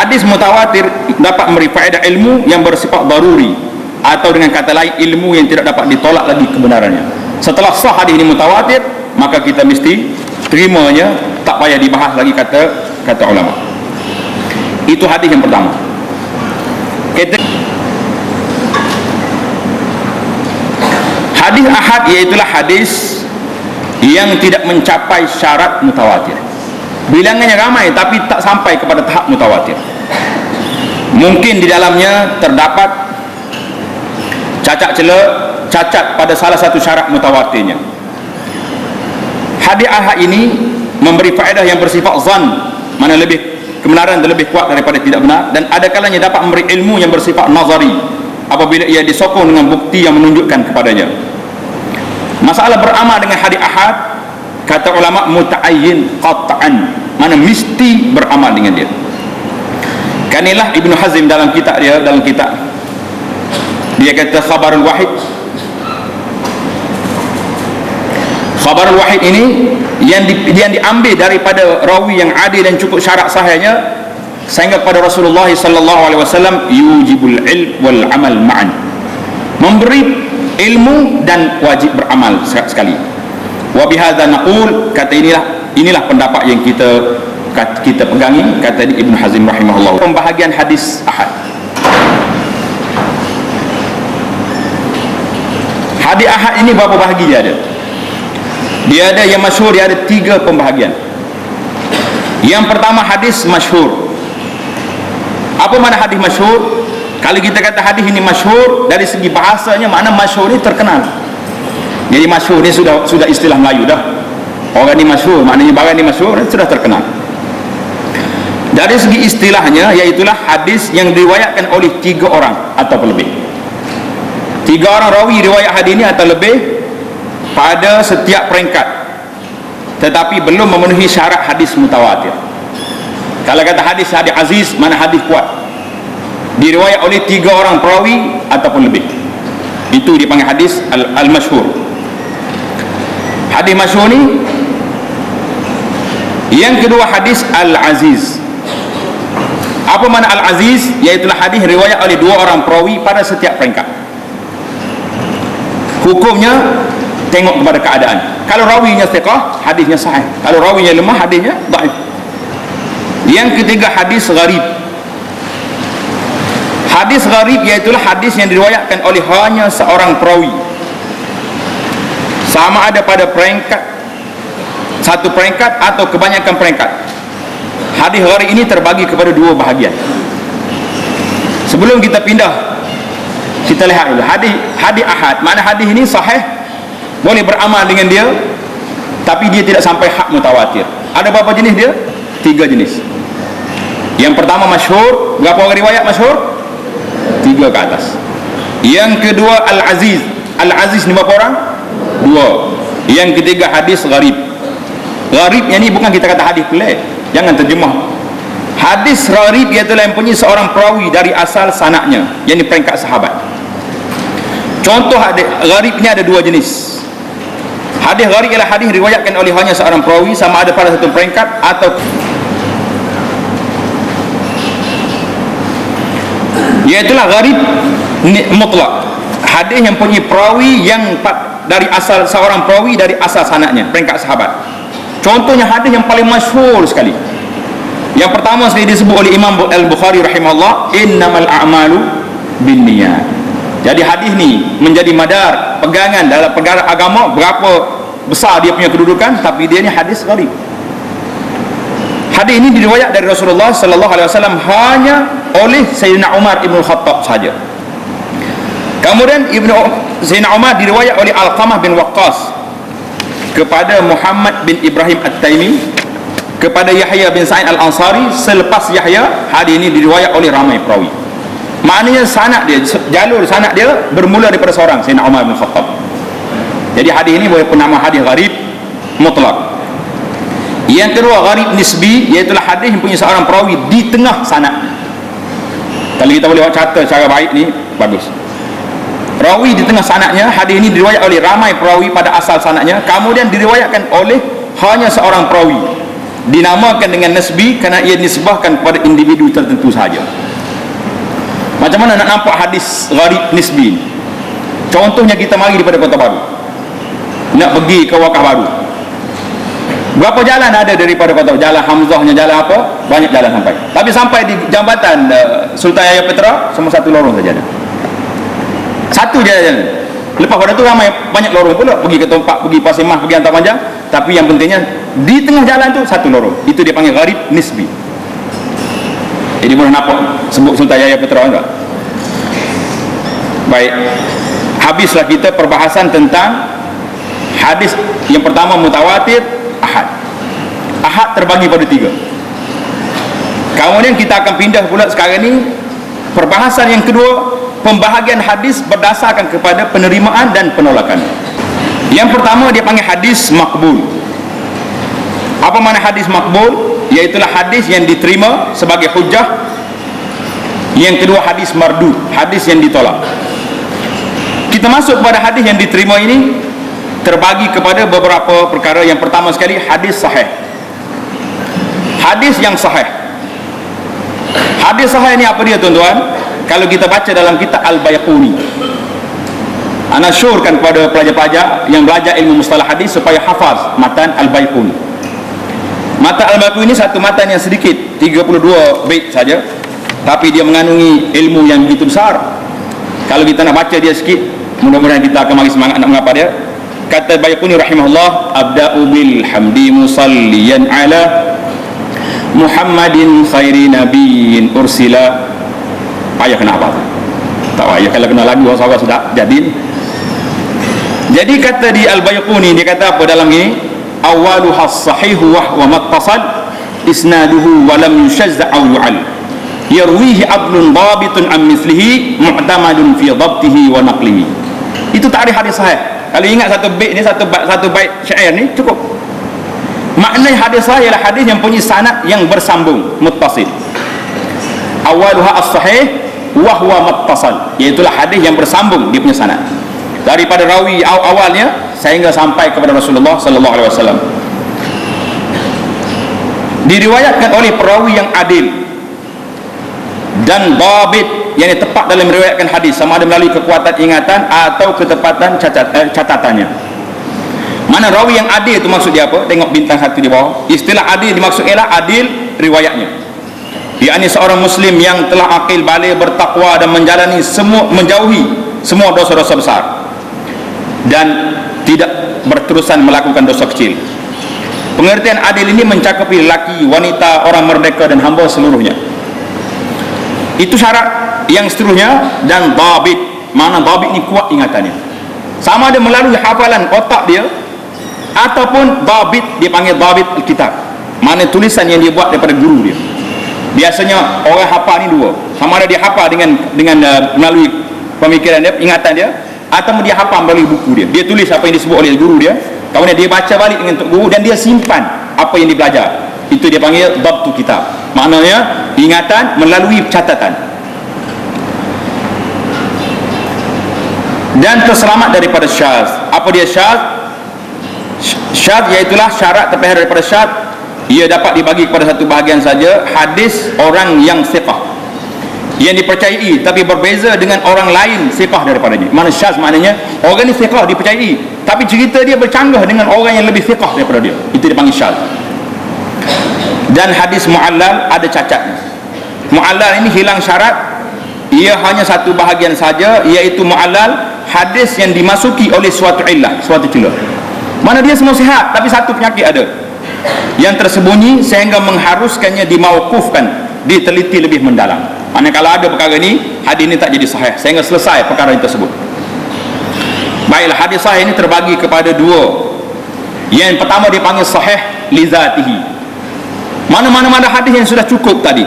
Hadis mutawatir dapat memberi faedah ilmu yang bersifat daruri, atau dengan kata lain ilmu yang tidak dapat ditolak lagi kebenarannya. Setelah sah hadis ini mutawatir, maka kita mesti terimanya, tak payah dibahas lagi kata ulama. Itu hadis yang pertama. Hadis ahad iaitulah hadis yang tidak mencapai syarat mutawatir. Bilangannya ramai tapi tak sampai kepada tahap mutawatir. Mungkin di dalamnya terdapat cacat pada salah satu syarat mutawatirnya. Hadis ahad ini memberi faedah yang bersifat zan, mana lebih kebenaran dan lebih kuat daripada tidak benar, dan ada kalanya dapat memberi ilmu yang bersifat nazari apabila ia disokong dengan bukti yang menunjukkan kepadanya. Masalah beramal dengan hadis ahad, kata ulama muta'ayyin qat'an, mana mesti beramal dengan dia. Kanilah Ibnu Hazm dalam kitab dia kata khabarul wahid. Khabarul wahid ini yang diambil daripada rawi yang adil dan cukup syarat sahihnya sehingga pada Rasulullah sallallahu alaihi wasallam yujibul ilm wal amal ma'an, memberi ilmu dan wajib beramal sekali. Wa bihadza naqul, kata inilah pendapat yang kita pegangi, kata Ibnu Hazm rahimahullah. Pembahagian hadis ahad. Hadis ahad ini berapa bahagi dia ada? Dia ada yang masyhur, dia ada 3 pembahagian. Yang pertama hadis masyhur. Apa makna hadis masyhur? Kalau kita kata hadis ini masyhur dari segi bahasanya, makna masyhur ini terkenal. Jadi masyhur ini sudah istilah Melayu dah. Orang ini masyhur, maknanya barang ini masyhur, sudah terkenal. Dari segi istilahnya, iaitulah hadis yang diriwayatkan oleh 3 orang atau lebih. 3 orang rawi riwayat hadis ini atau lebih pada setiap peringkat, tetapi belum memenuhi syarat hadis mutawatir. Kalau kata hadis aziz, mana hadis kuat, diriwayat oleh 3 orang perawi ataupun lebih, itu dipanggil hadis al-masyhur. Hadis masyhur ni. Yang kedua hadis al-aziz. Apa makna al-aziz? Iaitulah hadis riwayat oleh 2 orang perawi pada setiap peringkat. Hukumnya tengok kepada keadaan. Kalau rawinya thiqah, hadisnya sahih. Kalau rawinya lemah, hadisnya dhaif. Yang ketiga hadis gharib. Hadis gharib iaitulah hadis yang diriwayatkan oleh hanya seorang perawi, sama ada pada satu peringkat atau kebanyakan peringkat. Hadis gharib ini terbagi kepada 2 bahagian. Sebelum kita pindah, kita lihat dulu hadis ahad. Mana hadis ini sahih, boleh beramal dengan dia, tapi dia tidak sampai hak mutawatir. Ada berapa jenis dia? 3 jenis. Yang pertama masyhur. Berapa orang riwayat masyhur? 3 ke atas. Yang kedua al-aziz. Al-aziz ni berapa orang? 2. Yang ketiga hadis gharib. Gharib yang ni bukan kita kata hadis pelik, jangan terjemah. Hadis gharib iaitulah yang punya seorang perawi dari asal sanaknya, yang di peringkat sahabat. Contoh hadis gharib ni ada 2 jenis. Hadis gharib ialah hadis riwayatkan oleh hanya seorang perawi, sama ada pada satu peringkat atau iaitulah gharib mutlak, hadis yang punya perawi yang dari asal seorang perawi dari asal sanadnya, peringkat sahabat. Contohnya hadis yang paling masyhur sekali, yang pertama sekali disebut oleh Imam Al-Bukhari rahimahullah, innamal a'malu binniyat. Jadi hadis ni menjadi madar pegangan dalam perkara agama, berapa besar dia punya kedudukan, tapi dia ni hadis gharib. Hadis ini diriwayat dari Rasulullah sallallahu alaihi wasallam hanya oleh Sayyidina Umar Ibn Khattab sahaja. Kemudian Sayyidina Umar diriwayat oleh Alqamah bin Waqqas kepada Muhammad bin Ibrahim At-Taimi, kepada Yahya bin Sa'id Al-Ansari. Selepas Yahya, hadis ini diriwayat oleh ramai perawi. Maknanya sanad dia, jalur sanad dia bermula daripada seorang, Sayyidina Umar bin Khattab. Jadi hadis ini boleh bernama hadis gharib mutlak. Yang kedua gharib nisbi, iaitulah hadis yang punya seorang perawi di tengah sanad. Kalau kita boleh catat cara baik ni, bagus. Rawi di tengah sanadnya, hadis ini diriwayat oleh ramai perawi pada asal sanadnya, kemudian diriwayatkan oleh hanya seorang perawi dinamakan dengan nisbi kerana ia disebahkan kepada individu tertentu sahaja. Macam mana nak nampak hadis gharib nisbi? Contohnya kita mari daripada Kota Baru nak pergi ke Wakaf Baru, berapa jalan ada daripada Kota Baru? Jalan Hamzahnya, jalan apa, banyak jalan sampai. Tapi sampai di jambatan Sultan Yahya Petra cuma satu lorong saja ada, satu je jalan. Lepas pada tu ramai banyak lorong pula, pergi ke Tompak, pergi Pasir Mas, pergi Antar Panjang. Tapi yang pentingnya di tengah jalan tu satu lorong. Itu dia panggil gharib nisbi. Jadi boleh nampak sebut Sultan Yahya Petra enggak? Baik, habislah kita perbahasan tentang hadis. Yang pertama mutawatir, ahad. Ahad terbagi pada 3. Kemudian kita akan pindah pula sekarang ni perbahasan yang kedua, pembahagian hadis berdasarkan kepada penerimaan dan penolakan. Yang pertama dia panggil hadis makbul. Apa makna hadis makbul? Iaitulah hadis yang diterima sebagai hujjah. Yang kedua hadis mardud, hadis yang ditolak. Kita masuk pada hadis yang diterima ini terbagi kepada beberapa perkara. Yang pertama sekali hadis sahih. Hadis yang sahih. Hadis sahih ini apa dia tuan-tuan? Kalau kita baca dalam kitab Al-Baiquni, ana syorkan kepada pelajar-pelajar yang belajar ilmu mustalah hadis supaya hafaz matan Al-Baiquni. Matan Al-Baiquni ini satu matan yang sedikit, 32 bait saja, tapi dia mengandungi ilmu yang begitu besar. Kalau kita nak baca dia sikit, mudah-mudahan kita akan mari semangat nak mengapa dia. Kata Baiquni rahimahullah, abda'u bil hamdi musalliyan ala Muhammadin khairi nabiyyin ursila. Payah kena apa? Tak payah, kalau kena lagu orang sudah jadi. Jadi kata di Al-Baiquni, dia kata apa dalam ini? Awaluha sahihu wa mattasal isnaduhu wa lam yushazza aw yu'al. Yarwihi adlun dhabitun an mithlihi mu'tamadun fi dhabtihi wa naqlihi. Itu ta'rif hadis sahih. Kalau ingat satu bait ni, satu bait syair ni cukup. Makna hadis sahih ialah hadis yang punya sanad yang bersambung, muttasil. Awaluha as-sahih wa huwa muttasal, iaitulah hadis yang bersambung dia punya sanad daripada rawi awalnya sehingga sampai kepada Rasulullah sallallahu alaihi wasallam. Diriwayatkan oleh perawi yang adil dan dhabit, yang tepat dalam meriwayatkan hadis, sama ada melalui kekuatan ingatan atau ketepatan catatannya. Mana rawi yang adil itu maksud dia apa? Tengok bintang 1 di bawah. Istilah adil dimaksud ialah adil riwayatnya, yakni seorang muslim yang telah akil balik, bertakwa dan menjauhi semua dosa-dosa besar dan tidak berterusan melakukan dosa kecil. Pengertian adil ini mencakupi lelaki, wanita, orang merdeka dan hamba seluruhnya. Itu syarat yang seterusnya. Dan dhabit, mana dhabit ni kuat ingatannya, sama ada melalui hafalan otak dia ataupun dhabit dia panggil dhabit kitab, mana tulisan yang dia buat daripada guru dia. Biasanya orang hafal ni dua, sama ada dia hafal dengan melalui pemikiran dia, ingatan dia, ataupun dia hafal melalui buku dia. Dia tulis apa yang disebut oleh guru dia, kemudian dia baca balik dengan guru dan dia simpan apa yang dia belajar. Itu dia panggil dhabtu kitab. Maknanya ingatan melalui catatan. Dan terselamat daripada syadz. Apa dia syadz? Syadz iaitulah syarat terpihak daripada syadz. Ia dapat dibagi kepada satu bahagian saja, hadis orang yang thiqah, yang dipercayai tapi berbeza dengan orang lain thiqah daripadanya. Mana syadz maknanya orang ni thiqah dipercayai, tapi cerita dia bercanggah dengan orang yang lebih thiqah daripada dia. Itu dipanggil syadz. Dan hadis mu'allal ada cacatnya. Mu'allal ini hilang syarat, ia hanya satu bahagian saja, iaitu mu'allal hadis yang dimasuki oleh suatu illah, suatu celah. Mana dia semua sihat tapi satu penyakit ada yang tersembunyi sehingga mengharuskannya dimauqufkan, diteliti lebih mendalam. Maknanya kalau ada perkara ni, hadis ni tak jadi sahih sehingga selesai perkara ini tersebut. Baiklah, hadis sahih ini terbagi kepada dua. Yang pertama dipanggil sahih li zatihi. Mana-mana hadis yang sudah cukup tadi,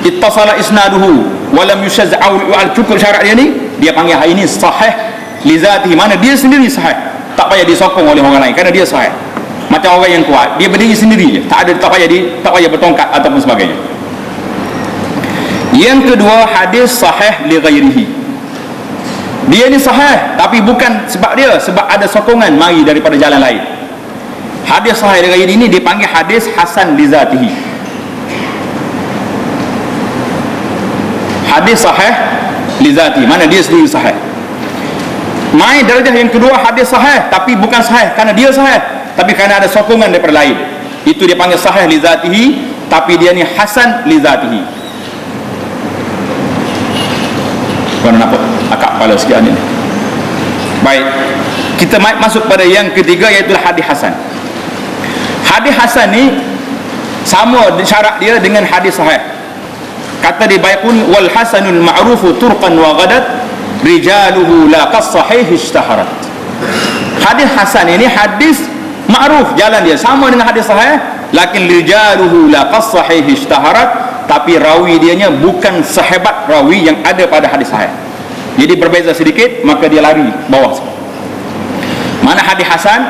ittasala isnaduhu wa lam yushaz al cukup syarat dia ni, dia panggil ini sahih li zatihi. Mana dia sendiri sahih, tak payah disokong oleh orang lain kerana dia sahih. Macam orang yang kuat, dia berdiri sendiri je, tak payah bertongkat ataupun sebagainya. Yang kedua, hadis sahih li ghairihi. Dia ni sahih tapi bukan sebab dia, sebab ada sokongan mari daripada jalan lain. Hadis sahih li ghairihi ini dipanggil hadis hasan li zatihi. Hadis sahih li zatihi, mana dia sendiri sahih. Mai darjah yang kedua hadis sahih, tapi bukan sahih karena dia sahih, tapi karena ada sokongan daripada lain. Itu dia panggil sahih li zatihi, tapi dia ni hasan li zatihi. Kau nampak akak kepala sekian ini. Baik, kita masuk pada yang ketiga, iaitu hadis hasan. Hadis hasan ni sama syarat dia dengan hadis sahih. Kata dia baikun wal hasanul ma'rufu turqan wa ghadat rijaluhu la qas sahih ishtaharat. Hadis hasan ini hadis ma'ruf, jalan dia sama dengan hadis sahih, lakin rijaluhu la qas sahih ishtaharat, tapi rawi dianya bukan sehebat rawi yang ada pada hadis sahih. Jadi berbeza sedikit, maka dia lari bawah. Mana hadis hasan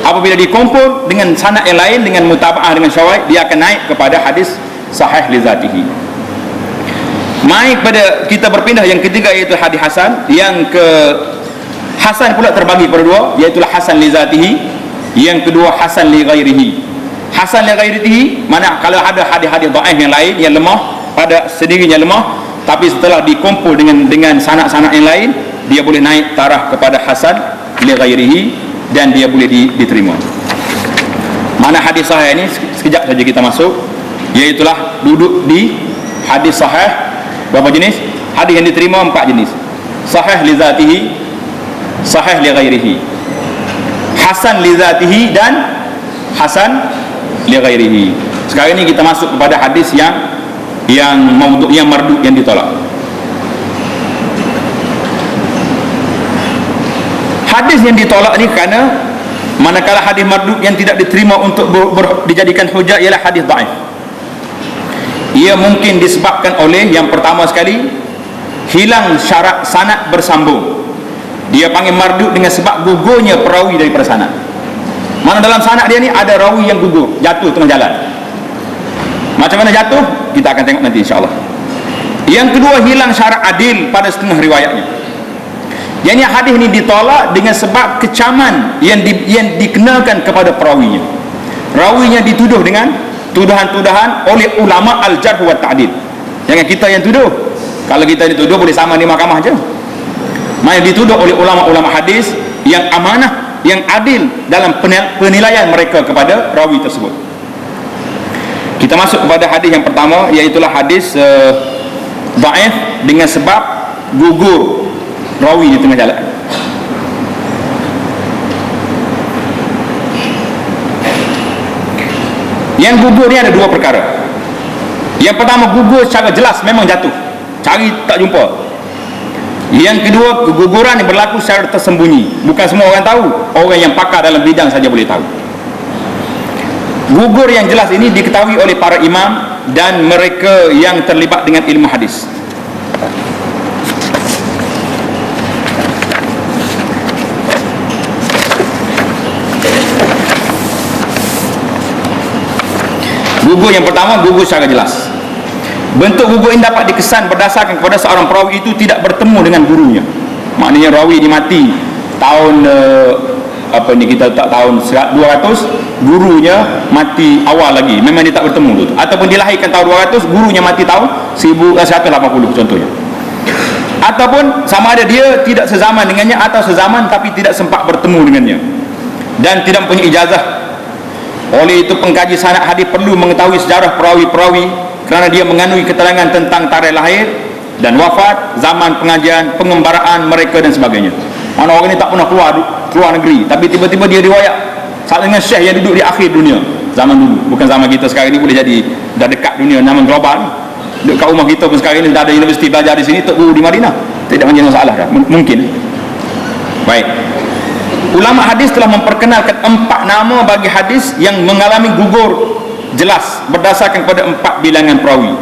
apabila dikumpul dengan sanad yang lain, dengan mutaba'ah, dengan syawahid, dia akan naik kepada hadis sahih li zatihi. Mai pada kita berpindah yang ketiga, iaitu hadis hasan. Yang ke hasan pula terbagi pada dua, iaitu hasan li zatihi, yang kedua hasan li ghairihi. Hasan li ghairihi mana kalau ada hadis-hadis dhaif yang lain yang lemah, pada sendirinya lemah, tapi setelah dikumpul dengan sanad-sanad yang lain, dia boleh naik taraf kepada hasan li ghairihi dan dia boleh diterima. Mana hadis sahih ini sekejap saja kita masuk, iaitulah duduk di hadis sahih. Berapa jenis? Hadis yang diterima 4 jenis. Sahih li zatihi, sahih li ghairihi, hasan li zatihi, dan hasan li ghairihi. Sekarang ini kita masuk kepada hadis yang maudhu', yang mardud, yang ditolak. Hadis yang ditolak ni kerana manakala hadis mardud yang tidak diterima untuk dijadikan hujah ialah hadis dhaif. Ia mungkin disebabkan oleh yang pertama sekali, hilang syarat sanad bersambung. Dia panggil mardud dengan sebab gugurnya perawi daripada sanad. Mana dalam sanad dia ni ada rawi yang gugur, jatuh tengah jalan. Macam mana jatuh? Kita akan tengok nanti insya-Allah. Yang kedua, hilang syarat adil pada setengah riwayatnya. Jadi hadis ini ditolak dengan sebab kecaman yang dikenakan kepada perawinya. Rawinya dituduh dengan tuduhan-tuduhan oleh ulama al-jarh wa ta'dil. Jangan kita yang tuduh. Kalau kita dituduh boleh sama di mahkamah aja. Mai dituduh oleh ulama-ulama hadis yang amanah, yang adil dalam penilaian mereka kepada rawi tersebut. Kita masuk kepada hadis yang pertama, iaitulah hadis dhaif dengan sebab gugur rawi di tengah jalan. Yang gugur ni ada dua perkara. Yang pertama, gugur secara jelas, memang jatuh, cari tak jumpa. Yang kedua, keguguran yang berlaku secara tersembunyi, bukan semua orang tahu, orang yang pakar dalam bidang saja boleh tahu. Gugur yang jelas ini diketahui oleh para imam dan mereka yang terlibat dengan ilmu hadis. Gugur yang pertama, gugur secara jelas. Bentuk gugur ini dapat dikesan berdasarkan kepada seorang perawi itu tidak bertemu dengan gurunya. Maknanya rawi ini mati tahun kita tak tahun 200, gurunya mati awal lagi, memang dia tak bertemu tu. Ataupun dilahirkan tahun 200, gurunya mati tahun 1180 contohnya. Ataupun sama ada dia tidak sezaman dengannya atau sezaman tapi tidak sempat bertemu dengannya dan tidak mempunyai ijazah. Oleh itu pengkaji sanad hadis perlu mengetahui sejarah perawi-perawi kerana dia mengandungi keterangan tentang tarikh lahir dan wafat, zaman pengajian, pengembaraan mereka dan sebagainya. Mana orang ni tak pernah keluar negeri, tapi tiba-tiba dia riwayat sama dengan syekh yang duduk di akhir dunia zaman dulu. Bukan zaman kita sekarang ni, boleh jadi dah dekat dunia, nama global. Dekat rumah kita pun sekarang ni dah ada universiti belajar di sini, tak guru di Madinah. Tidak menjadi masalah dah, mungkin. Baik. Ulama hadis telah memperkenalkan 4 nama bagi hadis yang mengalami gugur jelas berdasarkan kepada 4 bilangan perawi.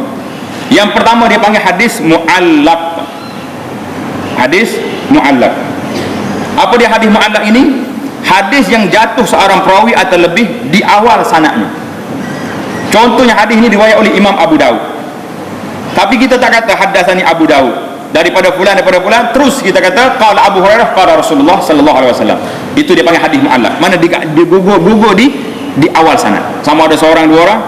Yang pertama dia panggil hadis mu'allaq. Hadis mu'allaq. Apa dia hadis mu'allaq ini? Hadis yang jatuh seorang perawi atau lebih di awal sanadnya. Contohnya hadis ini riwayat oleh Imam Abu Daud. Tapi kita tak kata hadatsani Abu Daud daripada fulan, terus kita kata qala Abu Hurairah qala Rasulullah sallallahu alaihi wasallam. Itu dia panggil hadis mu'allaq. Mana gugur di awal sana, sama ada seorang dua orang.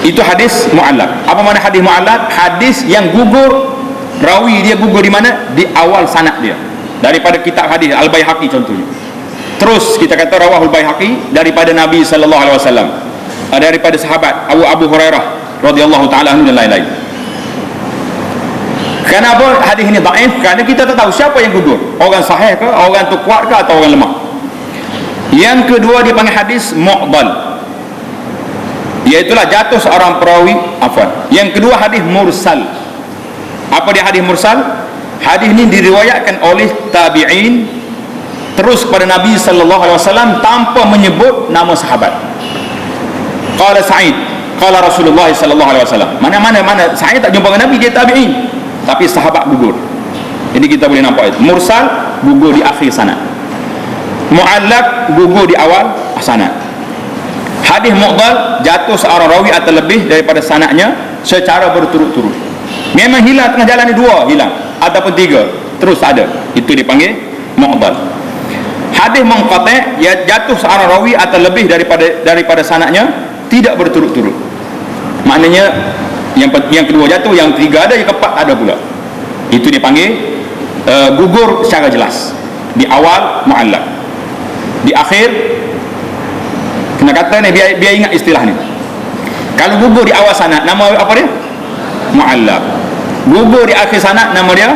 Itu hadis mu'allaq. Apa mana hadis mu'allaq? Hadis yang gugur, rawi dia gugur di mana? Di awal sanad dia. Daripada kitab hadis Al-Baihaqi contohnya. Terus kita kata rawahul Baihaqi daripada Nabi sallallahu alaihi wasallam, daripada sahabat Abu Hurairah radhiyallahu taala anhu dan lain-lain. Kenapa hadis ini dhaif? Kerana kita tak tahu siapa yang gugur. Orang sahih ke, orang tu kuat ke, atau orang lemah. Yang kedua dia panggil hadis mu'dal, iaitulah jatuh seorang perawi. Yang kedua hadis mursal. Apa dia hadis mursal? Hadis ini diriwayatkan oleh tabi'in terus kepada Nabi sallallahu alaihi wasallam tanpa menyebut nama sahabat. Qala Sa'id, qala Rasulullah sallallahu alaihi wasallam. Mana Sa'id tak jumpa dengan Nabi, dia tabi'in, tapi sahabat gugur. Jadi kita boleh nampak itu. Mursal gugur di akhir sanad. Mu'allaq gugur di awal sanad. Hadis mu'dal jatuh seorang rawi atau lebih daripada sanadnya secara berturut-turut. Memang hilang tengah jalan, dua hilang ataupun tiga terus ada, itu dipanggil mu'dal. Hadis munqati' ya jatuh seorang rawi atau lebih daripada sanadnya tidak berturut-turut. Maknanya yang kedua jatuh, yang ketiga ada, yang keempat ada pula. Itu dipanggil gugur secara jelas. Di awal mu'allaq, di akhir kena kata ni, biar ingat istilah ni. Kalau gugur di awal sanad, nama apa dia? Mu'allaq. Gugur di akhir sanad, nama dia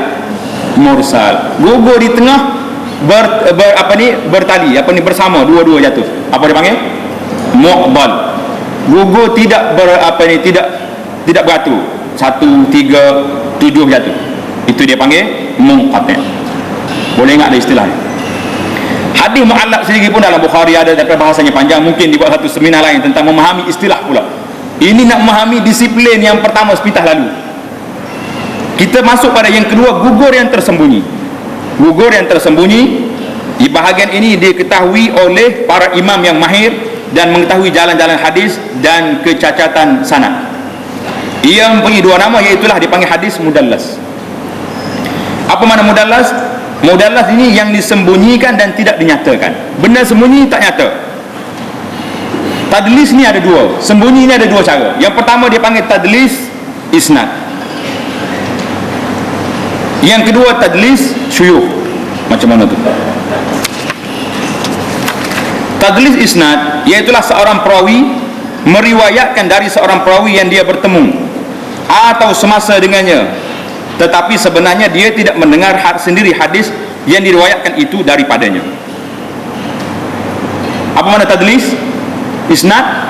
mursal. Gugur di tengah bertali, bersama dua-dua jatuh, apa dia panggil? Mu'dal. Gugur tidak tidak beratur, 1, 3, 7 jatuh, itu dia panggil munqati'. Boleh ingat ada istilah ni. Hadis mu'allaq sendiri pun dalam Bukhari ada, tapi bahasanya panjang, mungkin dibuat satu seminar lain tentang memahami istilah pula. Ini nak memahami disiplin yang pertama sepitah lalu. Kita masuk pada yang kedua, gugur yang tersembunyi. Gugur yang tersembunyi di bahagian ini diketahui oleh para imam yang mahir dan mengetahui jalan-jalan hadis dan kecacatan sanad. Ia mempunyai dua nama, iaitulah dipanggil hadis mudallas. Apa makna mudallas? Mudallas ini yang disembunyikan dan tidak dinyatakan. Benda sembunyi tak nyata. Tadlis ni ada dua, sembunyi ni ada dua cara. Yang pertama dia panggil tadlis isnad. Yang kedua tadlis syuyukh. Macam mana tu? Tadlis isnad iaitulah seorang perawi meriwayatkan dari seorang perawi yang dia bertemu atau semasa dengannya, tetapi sebenarnya dia tidak mendengar sendiri hadis yang diriwayatkan itu daripadanya. Apa makna tadlis isnad?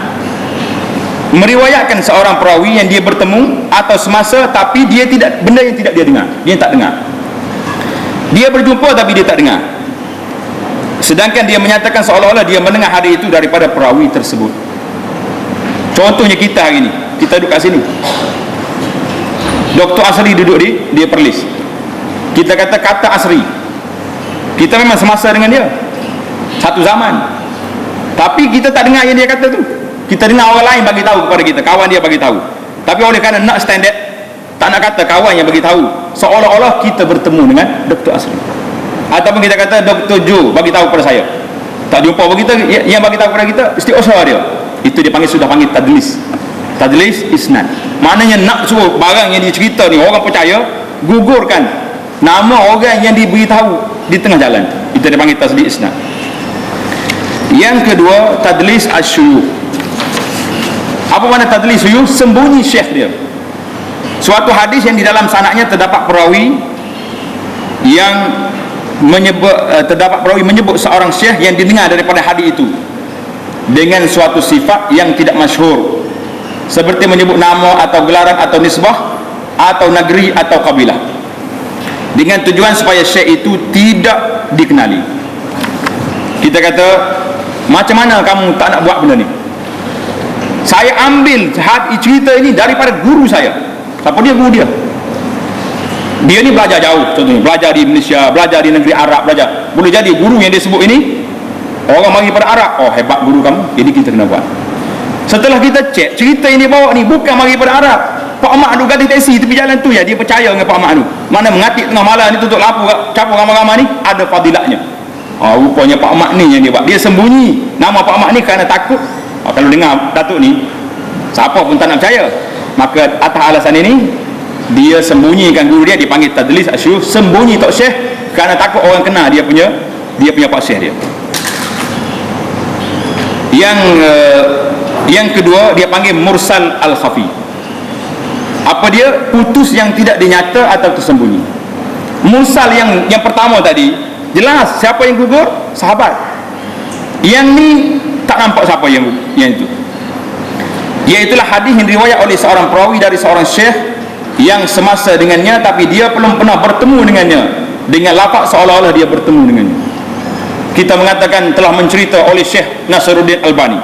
Meriwayatkan seorang perawi yang dia bertemu atau semasa, tapi dia tidak, benda yang tidak dia dengar, dia tak dengar. Dia berjumpa tapi dia tak dengar, sedangkan dia menyatakan seolah-olah dia mendengar hadis itu daripada perawi tersebut. Contohnya kita hari ni, kita duduk kat sini, Dr. Asri duduk di Perlis, kita kata Asri, kita memang semasa dengan dia, satu zaman, tapi kita tak dengar yang dia kata tu. Kita dengar orang lain bagi tahu kepada kita, kawan dia bagi tahu. Tapi oleh kerana nak standard, tak nak kata kawan yang bagi tahu, seolah-olah kita bertemu dengan Dr. Asri. Ataupun kita kata Dr. Joe bagi tahu kepada saya, tak jumpa begitu, yang bagi tahu kepada kita istiusaha dia. Itu dia panggil, sudah panggil tadlis. Tadlis isnad. Maknanya nak suruh barang yang dicerita ni orang percaya, gugurkan nama orang yang diberitahu di tengah jalan. Itu dia panggil tadlis isnad. Yang kedua tadlis asyuyukh. Apa makna tadlis syuyukh? Sembunyi syekh dia. Suatu hadis yang di dalam sanadnya terdapat perawi yang menyebut seorang syekh yang didengar daripada hadis itu dengan suatu sifat yang tidak masyhur, seperti menyebut nama atau gelaran atau nisbah atau negeri atau kabilah, dengan tujuan supaya syekh itu tidak dikenali. Kita kata, macam mana kamu tak nak buat benda ni? Saya ambil cerita ini daripada guru saya. Siapa dia guru dia? Dia ni belajar jauh, contohnya belajar di Malaysia, belajar di negeri Arab, belajar. Boleh jadi guru yang dia sebut ini orang mari pada Arab. Oh, hebat guru kamu, jadi kita kena buat. Setelah kita cek, cerita yang dia bawa ni bukan mari pada Arab, Pak Mak duk gadis taksi tepi jalan tu, ya dia percaya dengan Pak Mak tu. Mana mengatik tengah malam ni tutup lampu capur ramai-ramai ni ada fadilatnya. Rupanya Pak Mak ni yang dia buat. Dia sembunyi nama Pak Mak ni kerana takut. Kalau dengar Datuk ni, siapa pun tak nak percaya. Maka atas alasan ini dia sembunyikan guru dia, dipanggil tadlis asyuh, sembunyi tok syekh kerana takut orang kena dia punya pak syekh dia. Yang kedua dia panggil mursal al-khafi. Apa dia? Putus yang tidak dinyata atau tersembunyi. Mursal yang pertama tadi jelas siapa yang gugur? Sahabat. Yang ni tak nampak siapa yang itu. Iaitulah hadis yang riwayat oleh seorang perawi dari seorang syekh yang semasa dengannya, tapi dia belum pernah bertemu dengannya, dengan lafaz seolah-olah dia bertemu dengannya. Kita mengatakan telah mencerita oleh Syekh Nasruddin Albani.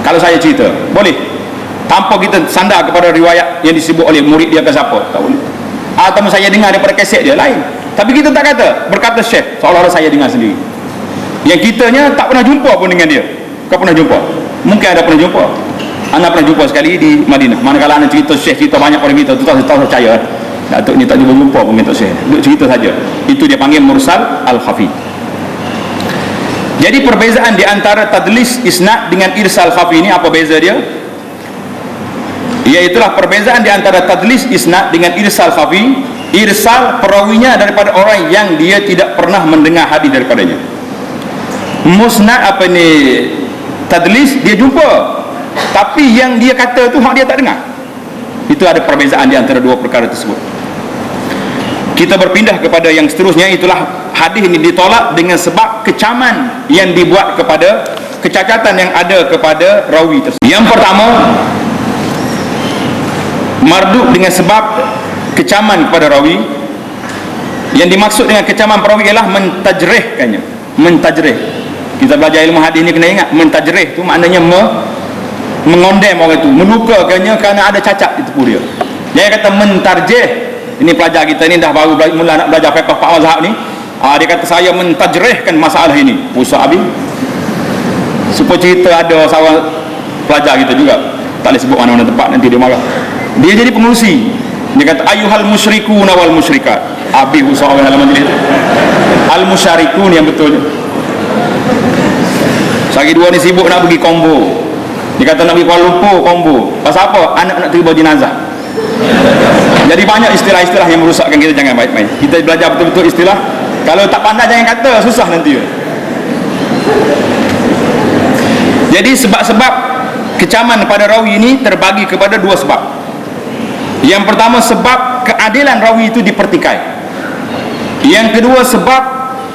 Kalau saya cerita boleh, tanpa kita sandar kepada riwayat yang disebut oleh murid dia ke siapa, tak boleh. Atau saya dengar daripada kaset dia lain, tapi kita tak kata, berkata Syekh seolah-olah saya dengar sendiri. Yang kitanya tak pernah jumpa pun dengan dia. Kau pernah jumpa? Mungkin ada pernah jumpa. Anda pernah jumpa sekali di Madinah. Manakala anda cerita Syekh, cerita banyak pada kita, tu tak percaya. Datuk ni tak jumpa pun kita Syekh, duk cerita saja. Itu dia panggil mursal al-khafi. Jadi perbezaan di antara tadlis isnad dengan irsal khafi ini apa beza dia? Iaitulah perbezaan di antara tadlis isnad dengan irsal khafi. Irsal perawinya daripada orang yang dia tidak pernah mendengar hadis daripadanya. Musnad apa ni, tadlis dia jumpa, tapi yang dia kata tu hak dia tak dengar. Itu ada perbezaan di antara dua perkara tersebut. Kita berpindah kepada yang seterusnya. Itulah hadis ini ditolak dengan sebab kecaman yang dibuat kepada, kecacatan yang ada kepada rawi tersebut. Yang pertama, mardud dengan sebab kecaman kepada rawi. Yang dimaksud dengan kecaman perawi ialah mentajrihkannya. Mentajrih, kita belajar ilmu hadis ni kena ingat, mentajrih tu maknanya mengondem orang itu, melukakannya kerana ada cacat di tubuh dia. Dia kata mentarjih. Ini pelajar kita ni dah baru mula nak belajar fiqh Pak Mazhab ni. Dia kata saya mentajrihkan masalah ini. Pusat habis. Supaya cerita ada seorang pelajar kita juga, tak boleh sebut mana-mana tempat, nanti dia marah. Dia jadi pengurusi. Dia kata ayyuhal musyrikun wal musyrikat. Habis usah orang dalam majlis tu. Al musyrikun yang betulnya. Sehari dua ni sibuk nak pergi combo. Dia kata nak pergi Kuala Lumpur combo. Pasal apa? Anak nak terima jenazah. Jadi banyak istilah-istilah yang merosakkan kita, jangan main-main. Kita belajar betul-betul istilah. Kalau tak pandai jangan kata, susah nanti. Jadi sebab-sebab kecaman pada rawi ini terbagi kepada dua sebab. Yang pertama sebab keadilan rawi itu dipertikai. Yang kedua sebab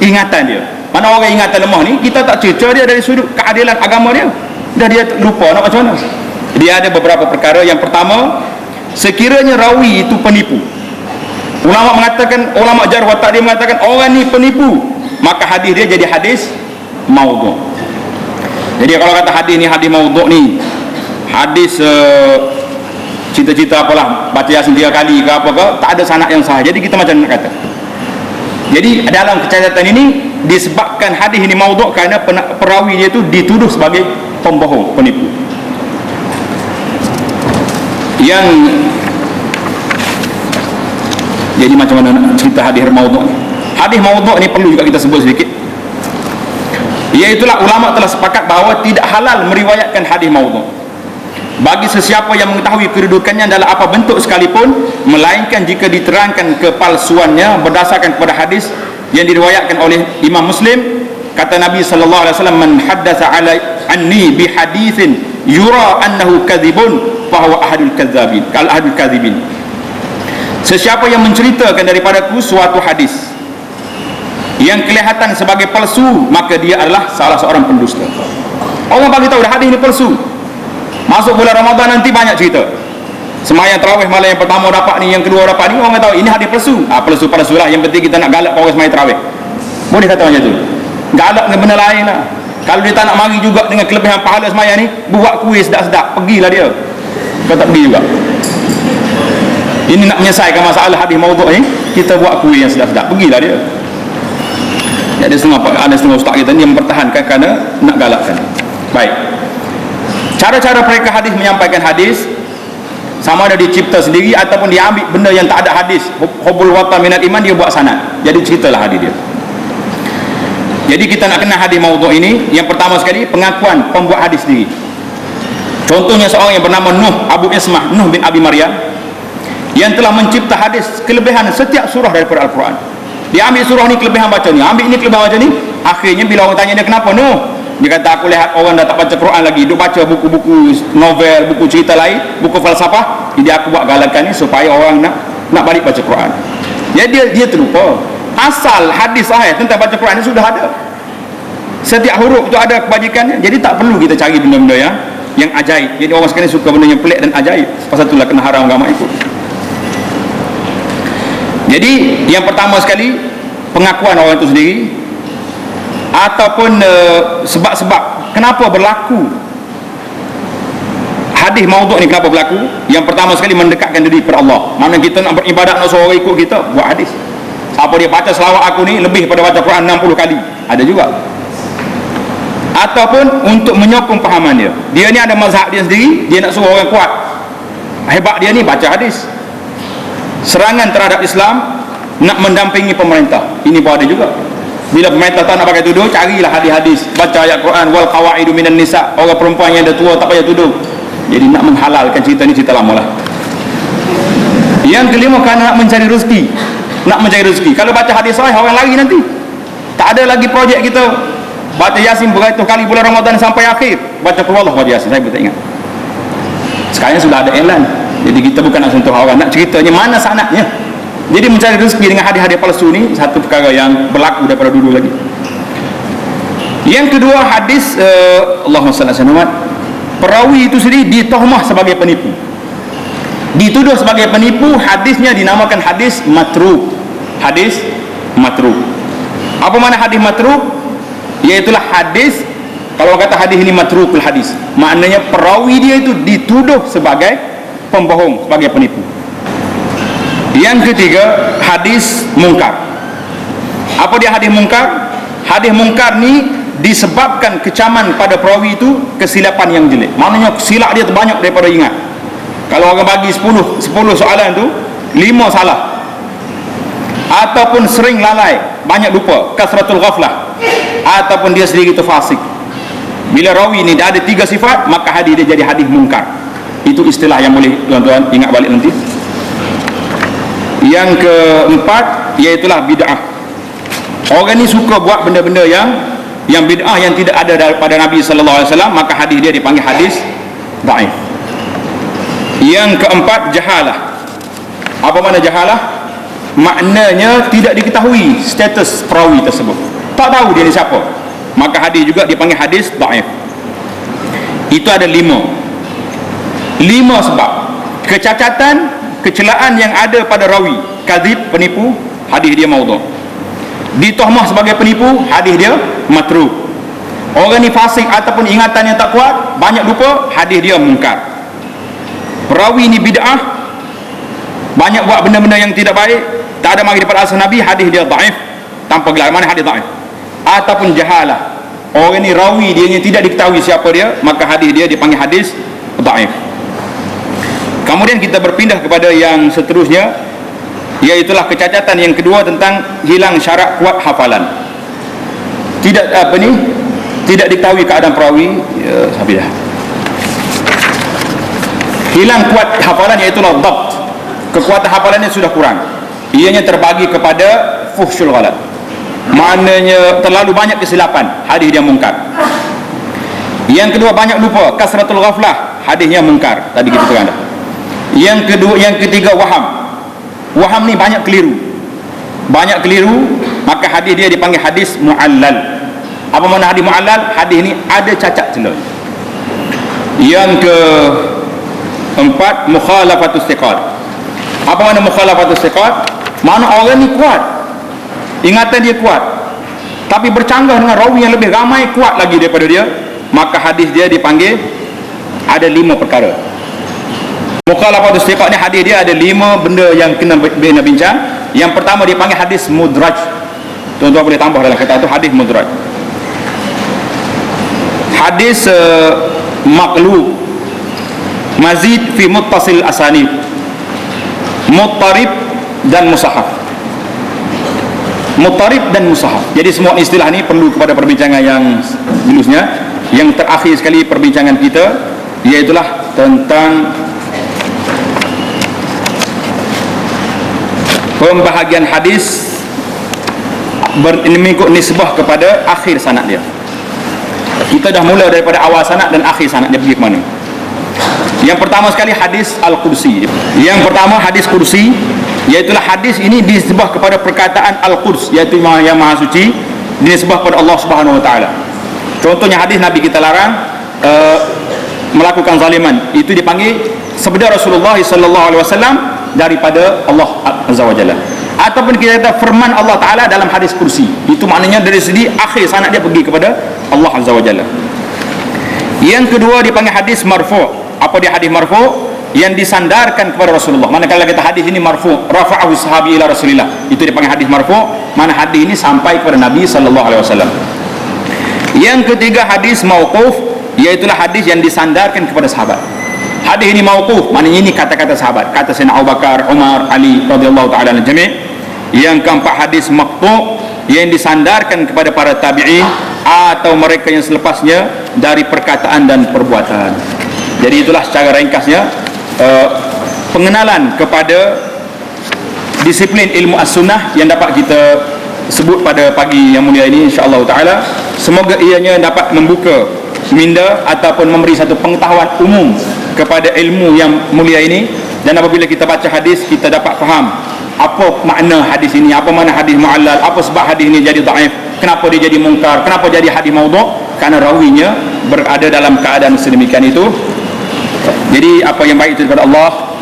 ingatan dia. Mana orang ingatan lemah ni, kita tak cerca dia dari sudut keadilan agama dia. Dah dia lupa nak macam mana. Dia ada beberapa perkara. Yang pertama, sekiranya rawi itu penipu. Ulama mengatakan, ulama jarh wa ta'dil mengatakan orang ni penipu, maka hadis dia jadi hadis maudhu'. Jadi kalau kata hadis ni hadis maudhu' ni, hadis cita-cita apalah, baca Yasin 3 kali ke apa ke, tak ada sanad yang sahih. Jadi kita macam nak kata. Jadi dalam kecacatan ini disebabkan hadis ini maudhu' kerana perawi dia itu dituduh sebagai pembohong, penipu. Yang jadi macam mana nak cerita hadis maudhu' ni? Hadis maudhu' ni perlu juga kita sebut sedikit. Iaitulah ulama telah sepakat bahawa tidak halal meriwayatkan hadis maudhu' bagi sesiapa yang mengetahui kedudukannya dalam apa bentuk sekalipun, melainkan jika diterangkan kepalsuannya berdasarkan kepada hadis yang diriwayatkan oleh Imam Muslim. Kata Nabi sallallahu alaihi wasallam, man haddatsa anni bi haditsin yura annahu kadzibun fa huwa ahadul kadzabin. Kal ahadul kadzibin. Sesiapa yang menceritakan daripadaku suatu hadis yang kelihatan sebagai palsu, maka dia adalah salah seorang pendusta. Orang bagi tahu dah hadis ini palsu. Masuk bulan Ramadan nanti banyak cerita. Sembahyang tarawih malam yang pertama dapat ni, yang kedua dapat ni, orang tahu ini hadis palsu. Palsu lah. Yang penting kita nak galak orang sembahyang tarawih. Boleh kata macam tu. Galak dengan benda lain lah. Kalau dia tak nak mari juga dengan kelebihan pahala sembahyang ni, buat kuih sedap-sedap, pergilah dia. Kau tak pergi juga. Ini nak menyelesaikan masalah hadis maudhu' ni, kita buat kuih yang sedap-sedap, pergilah dia. Ada setengah ustaz kita ni yang mempertahankan kerana nak galakkan. Baik. Cara-cara mereka hadis menyampaikan hadis, sama ada dicipta sendiri ataupun dia ambil benda yang tak ada hadis. Hubbul watan minal iman, dia buat sanad, jadi ceritalah hadis dia. Jadi kita nak kenal hadis maudhu' ini, yang pertama sekali pengakuan pembuat hadis sendiri. Contohnya seorang yang bernama Nuh Abu Ismah, Nuh bin Abi Maryam, yang telah mencipta hadis kelebihan setiap surah daripada Al-Quran. Dia ambil surah ni kelebihan baca ni, ambil ni kelebihan baca ni. Akhirnya bila orang tanya dia kenapa Nuh, dia kata aku lihat orang dah tak baca Quran lagi, dia baca buku-buku novel, buku cerita lain, buku falsafah, jadi aku buat galakan ni supaya orang nak balik baca Quran. Jadi dia terlupa asal hadis sahih tentang baca Quran ni sudah ada. Setiap huruf tu ada kebajikannya. Jadi tak perlu kita cari benda-benda yang ajaib. Jadi orang sekarang suka benda yang pelik dan ajaib. Pasal itulah kena haram agama ikut. Jadi yang pertama sekali pengakuan orang itu sendiri, ataupun sebab-sebab kenapa berlaku hadis maudhu' ni, kenapa berlaku. Yang pertama sekali mendekatkan diri kepada Allah. Mana kita nak beribadat, nak suruh orang ikut kita, buat hadis. Apa dia baca selawat aku ni lebih pada baca Quran 60 kali, ada juga. Ataupun untuk menyokong pahaman dia, dia ni ada mazhab dia sendiri, dia nak suruh orang kuat, hebat dia ni baca hadis. Serangan terhadap Islam, nak mendampingi pemerintah, ini pun ada juga. Bila pemerintah tak nak pakai tudung, carilah hadis-hadis, baca ayat Quran, wal qawaidu minan nisa, orang perempuan yang dah tua tak payah tudung. Jadi nak menghalalkan cerita ni, cerita lama lah. Yang kelima, kerana nak mencari rezeki. Nak mencari rezeki, kalau baca hadis sahih orang lari nanti. Tak ada lagi projek kita baca Yasin beratus kali bulan Ramadan sampai akhir, baca Qul Huwallah baca Yasin, saya pun tak ingat. Sekarang sudah ada iklan. Jadi kita bukan nak sentuh orang, nak ceritanya mana sanadnya. Jadi mencari rezeki dengan hadis-hadis palsu ni satu perkara yang berlaku daripada dulu lagi. Yang kedua, hadis Allahumma salli ala Muhammad, perawi itu sendiri ditohmah sebagai penipu, dituduh sebagai penipu. Hadisnya dinamakan hadis matruk. Hadis matruk. Apa makna hadis matruk? Iaitulah hadis, kalau orang kata hadis ini matrukul hadis, maknanya perawi dia itu dituduh sebagai pembohong, sebagai penipu. Yang ketiga, hadis mungkar. Apa dia hadis mungkar? Hadis mungkar ni disebabkan kecaman pada perawi itu kesilapan yang jelek. Maknanya silap dia terbanyak daripada ingat. Kalau orang bagi 10 soalan tu 5 salah, ataupun sering lalai, banyak lupa, kasratul ghaflah, ataupun dia sendiri itu fasik. Bila rawi ni ada 3 sifat, maka hadis dia jadi hadis mungkar. Itu istilah yang boleh tuan-tuan ingat balik nanti. Yang keempat, iaitulah bid'ah. Orang ni suka buat benda-benda yang bid'ah, yang tidak ada daripada Nabi sallallahu alaihi wasallam, maka hadis dia dipanggil hadis dhaif. Yang keempat, jahalah. Apa makna jahalah? Maknanya tidak diketahui status perawi tersebut, tak tahu dia ni siapa, maka hadis juga dipanggil hadis dhaif. Itu ada 5 sebab kecacatan, kecelaan yang ada pada rawi. Kadzib, penipu, hadis dia maudhu'. Ditohmah sebagai penipu, hadis dia matruk. Orang ni fasik ataupun ingatan yang tak kuat, banyak lupa, hadis dia mungkar. Perawi ni bid'ah, banyak buat benda-benda yang tidak baik, tak ada mari daripada asal Nabi, hadis dia dhaif, tanpa gelar. Mana hadis dhaif? Ataupun jahalah, orang ni rawi dia ni tidak diketahui siapa dia, maka hadis dia dipanggil hadis dhaif. Kemudian kita berpindah kepada yang seterusnya, iaitulah kecacatan yang kedua tentang hilang syarat kuat hafalan. Tidak tidak diketahui keadaan perawi, sabilah. Hilang kuat hafalan, iaitulah dhabt. Kekuatan hafalannya sudah kurang. Ianya terbagi kepada fuhsyul ghalat. Maknanya terlalu banyak kesilapan, hadis dia mungkar. Yang kedua, banyak lupa, kasratul ghaflah, hadisnya mungkar. Tadi kita terang dah. Yang ketiga, waham. Waham ni banyak keliru. Banyak keliru, maka hadis dia dipanggil hadis mu'allal. Apa makna hadis mu'allal? Hadis ni ada cacat celah. Yang keempat, mukhalafatus thiqat. Apa makna mukhalafatus thiqat? Makna orang ni kuat, ingatan dia kuat, tapi bercanggah dengan rawi yang lebih ramai kuat lagi daripada dia, maka hadis dia dipanggil ada 5 perkara. Mukhalafatus thiqat ni hadis dia ada 5 benda yang kena bincang. Yang pertama dipanggil hadis mudraj. Tuan-tuan boleh tambah dalam kata tu, hadis mudraj. Hadis maqlub. mazid fi muttasil asanid, muttarib dan musahaf. Muttarib dan musahaf. Jadi semua istilah ini perlu kepada perbincangan yang lulusnya. Yang terakhir sekali perbincangan kita iaitulah tentang pembahagian hadis mengikut nisbah kepada akhir sanad dia. Kita dah mula daripada awal sanad dan akhir sanad dia pergi ke mana. Yang pertama sekali hadis Al-Qudsi. Yang pertama hadis Qudsi, iaitulah hadis ini disebah kepada perkataan Al-Quds, iaitu yang Maha Suci, disebah kepada Allah Subhanahu Wa Taala. Contohnya hadis Nabi kita larang melakukan zaliman, itu dipanggil sabda Rasulullah sallallahu alaihi wasallam daripada Allah Azza wa Jalla. Ataupun kita kata firman Allah Taala dalam hadis Qudsi, itu maknanya dari segi akhir sanad dia pergi kepada Allah Azza wa Jalla. Yang kedua dipanggil hadis marfu'. Apa dia hadis marfu'? Yang disandarkan kepada Rasulullah. Manakala kita hadis ini marfu', rafa'ahu sahabi ila Rasulillah, itu dipanggil hadis marfu', mana hadis ini sampai kepada Nabi sallallahu alaihi wasallam. Yang ketiga hadis mauquf, iaitulah hadis yang disandarkan kepada sahabat. Hadis ini mauquf, maknanya ini kata-kata sahabat, kata Sayyidina Abu Bakar, Umar, Ali radhiyallahu taala anhum jami'. Yang keempat hadis maqtu', yang disandarkan kepada para tabi'in atau mereka yang selepasnya dari perkataan dan perbuatan. Jadi itulah secara ringkasnya pengenalan kepada disiplin ilmu as-sunnah yang dapat kita sebut pada pagi yang mulia ini, insya-Allah taala. Semoga ianya dapat membuka minda ataupun memberi satu pengetahuan umum kepada ilmu yang mulia ini, dan apabila kita baca hadis kita dapat faham apa makna hadis ini, apa makna hadis mu'allal, apa sebab hadis ini jadi dhaif, kenapa dia jadi mungkar, kenapa jadi hadis maudhu', kerana rawinya berada dalam keadaan sedemikian itu. Jadi apa yang baik itu daripada Allah.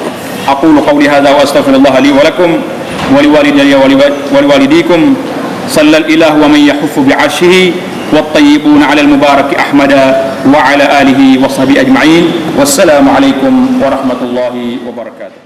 Aqulu qawli hadza wa astaghfirullah li wa lakum wa liwalidayya wa liwalidikum. Sallal ilahu wa man yahuffu bi'arshihi wat tayyibun 'ala al-mubarak ahmada wa 'ala alihi wa sahbihi ajma'in. Wassalamu alaikum warahmatullahi wabarakatuh.